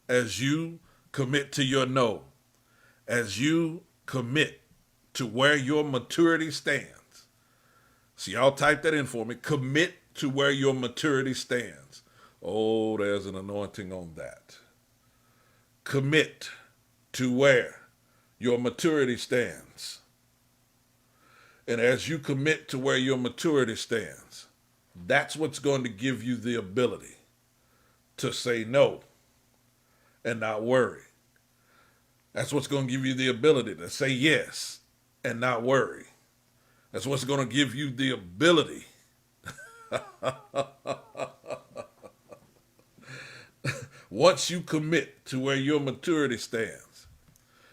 as you commit to your no, as you commit to where your maturity stands. See, y'all type that in for me. Commit to where your maturity stands. Oh, there's an anointing on that. Commit to where your maturity stands. And as you commit to where your maturity stands, that's what's going to give you the ability to say no and not worry. That's what's going to give you the ability to say yes and not worry. That's what's going to give you the ability once you commit to where your maturity stands.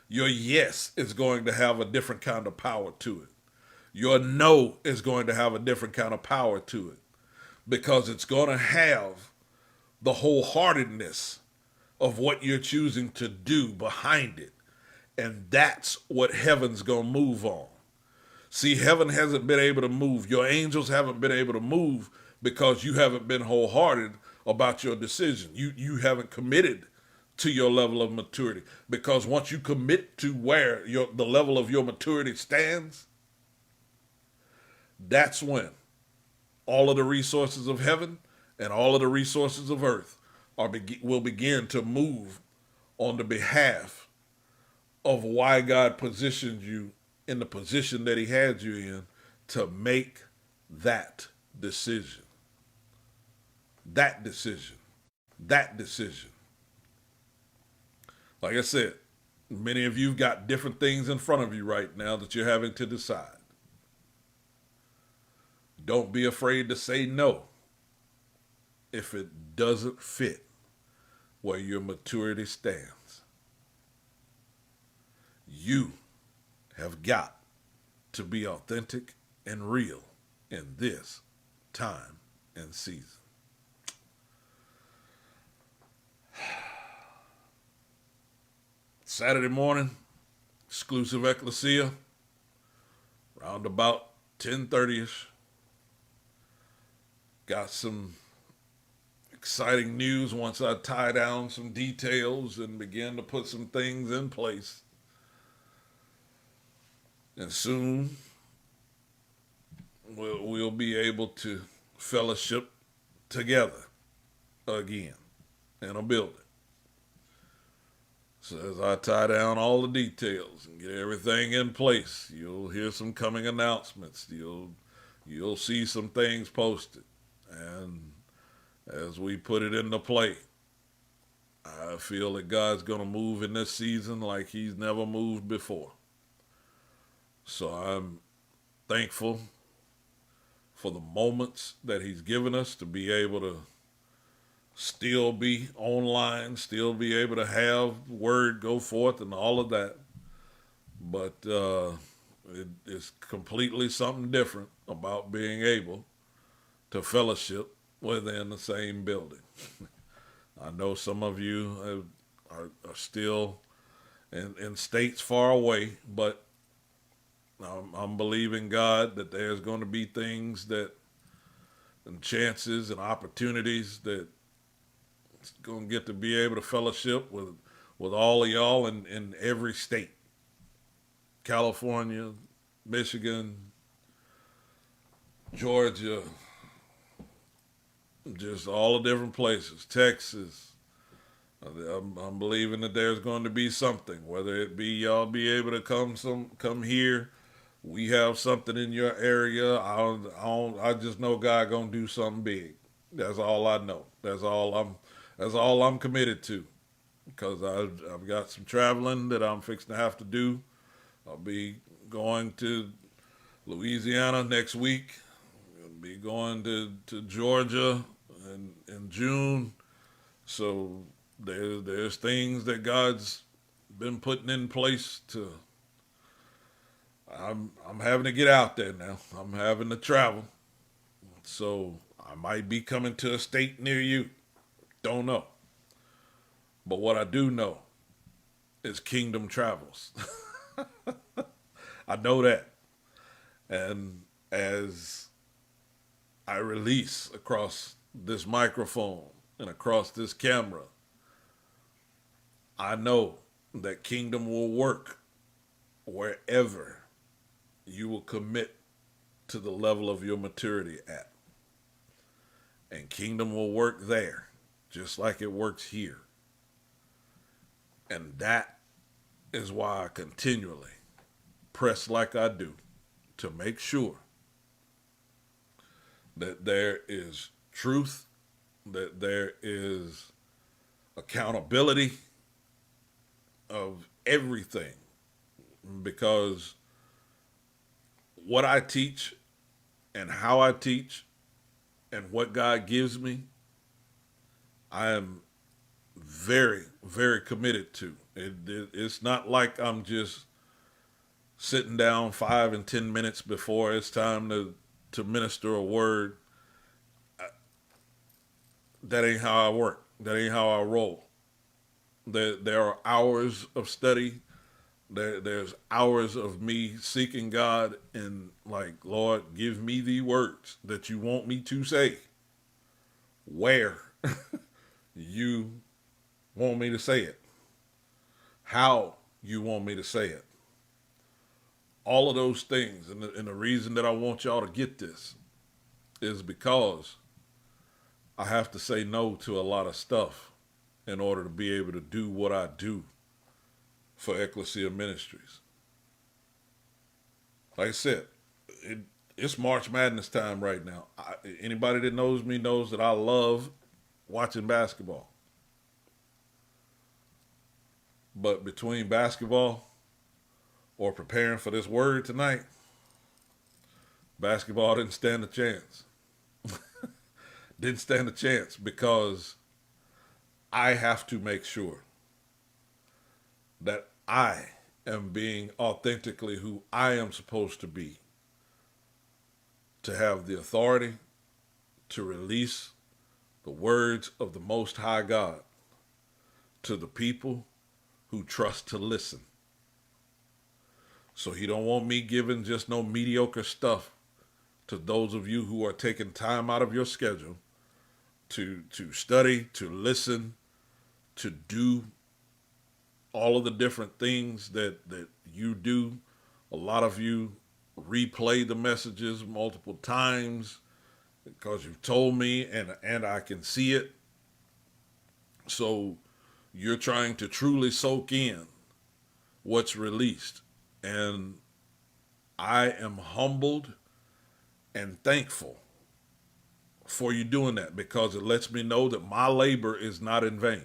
Your yes is going to have a different kind of power to it. Your no is going to have a different kind of power to it because it's going to have the wholeheartedness of what you're choosing to do behind it. And that's what heaven's going to move on. See, heaven hasn't been able to move. Your angels haven't been able to move because you haven't been wholehearted about your decision. You haven't committed to your level of maturity. Because once you commit to where the level of your maturity stands, that's when all of the resources of heaven and all of the resources of earth will begin to move on the behalf of why God positioned you in the position that he had you in to make that decision. That decision. That decision. Like I said, many of you have got different things in front of you right now that you're having to decide. Don't be afraid to say no if it doesn't fit where your maturity stands. You have got to be authentic and real in this time and season. Saturday morning, exclusive ecclesia, around about 10:30ish. Got some exciting news once I tie down some details and begin to put some things in place. And soon we'll be able to fellowship together again in a building. So as I tie down all the details and get everything in place, you'll hear some coming announcements. You'll see some things posted. And as we put it into play, I feel that God's going to move in this season like he's never moved before. So I'm thankful for the moments that he's given us to be able to still be online, still be able to have word go forth and all of that. But it's completely something different about being able to fellowship within the same building. I know some of you are still in states far away, but I'm believing God that there's going to be things and chances and opportunities that it's going to get to be able to fellowship with all of y'all in every state. California, Michigan, Georgia, just all the different places, Texas. I'm believing that there's going to be something, whether it be y'all be able to come here. We have something in your area. I just know God gonna do something big. That's all I know. That's all I'm committed to, because I've got some traveling that I'm fixing to have to do. I'll be going to Louisiana next week. I'll be going to Georgia in June. So there's things that God's been putting in place to. I'm having to get out there now. I'm having to travel. So I might be coming to a state near you. Don't know. But what I do know is kingdom travels. I know that. And as I release across this microphone and across this camera, I know that kingdom will work wherever you will commit to the level of your maturity at. And kingdom will work there, just like it works here. And that is why I continually press like I do to make sure that there is truth, that there is accountability, of everything, because what I teach and how I teach and what God gives me, I am very, very committed to. It's not like I'm just sitting down 5 and 10 minutes before it's time to minister a word. That ain't how I work. That ain't how I roll. There are hours of study. There's hours of me seeking God and like, Lord, give me the words that you want me to say. Where you want me to say it. How you want me to say it. All of those things. And the reason that I want y'all to get this is because I have to say no to a lot of stuff in order to be able to do what I do for Ecclesia Ministries. Like I said, it's March Madness time right now. Anybody that knows me knows that I love watching basketball. But between basketball or preparing for this word tonight, basketball didn't stand a chance. Didn't stand a chance because I have to make sure that I am being authentically who I am supposed to be, to have the authority to release the words of the Most High God to the people who trust to listen. So he don't want me giving just no mediocre stuff to those of you who are taking time out of your schedule to study, to listen, to do all of the different things that you do. A lot of you replay the messages multiple times because you've told me and I can see it. So you're trying to truly soak in what's released. And I am humbled and thankful for you doing that, because it lets me know that my labor is not in vain.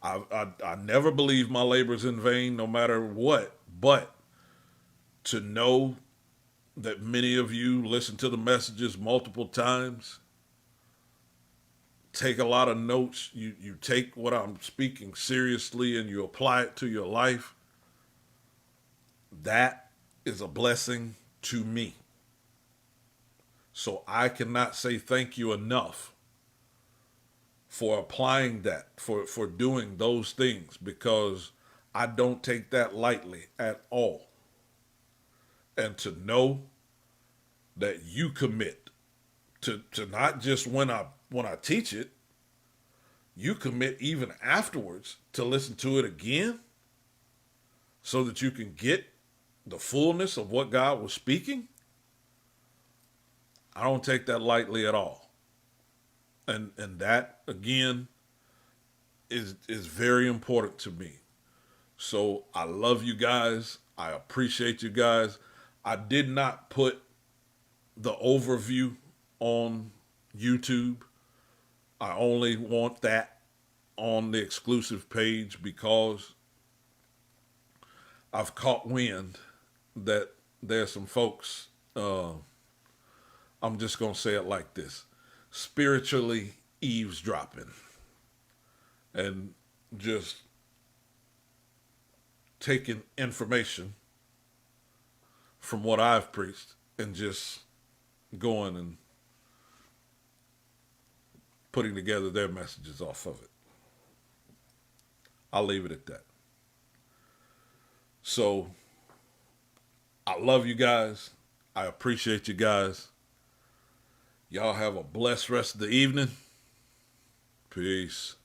I never believe my labor is in vain, no matter what. But to know that many of you listen to the messages multiple times, take a lot of notes, you take what I'm speaking seriously and you apply it to your life, that is a blessing to me. So I cannot say thank you enough for applying that, for doing those things, because I don't take that lightly at all. And to know that you commit to not just when I teach it, you commit even afterwards to listen to it again so that you can get the fullness of what God was speaking. I don't take that lightly at all. And that, again, is very important to me. So I love you guys. I appreciate you guys. I did not put the overview on YouTube. I only want that on the exclusive page because I've caught wind that there's some folks, I'm just going to say it like this, spiritually eavesdropping and just taking information from what I've preached and just going and putting together their messages off of it. I'll leave it at that. So I love you guys. I appreciate you guys. Y'all have a blessed rest of the evening. Peace.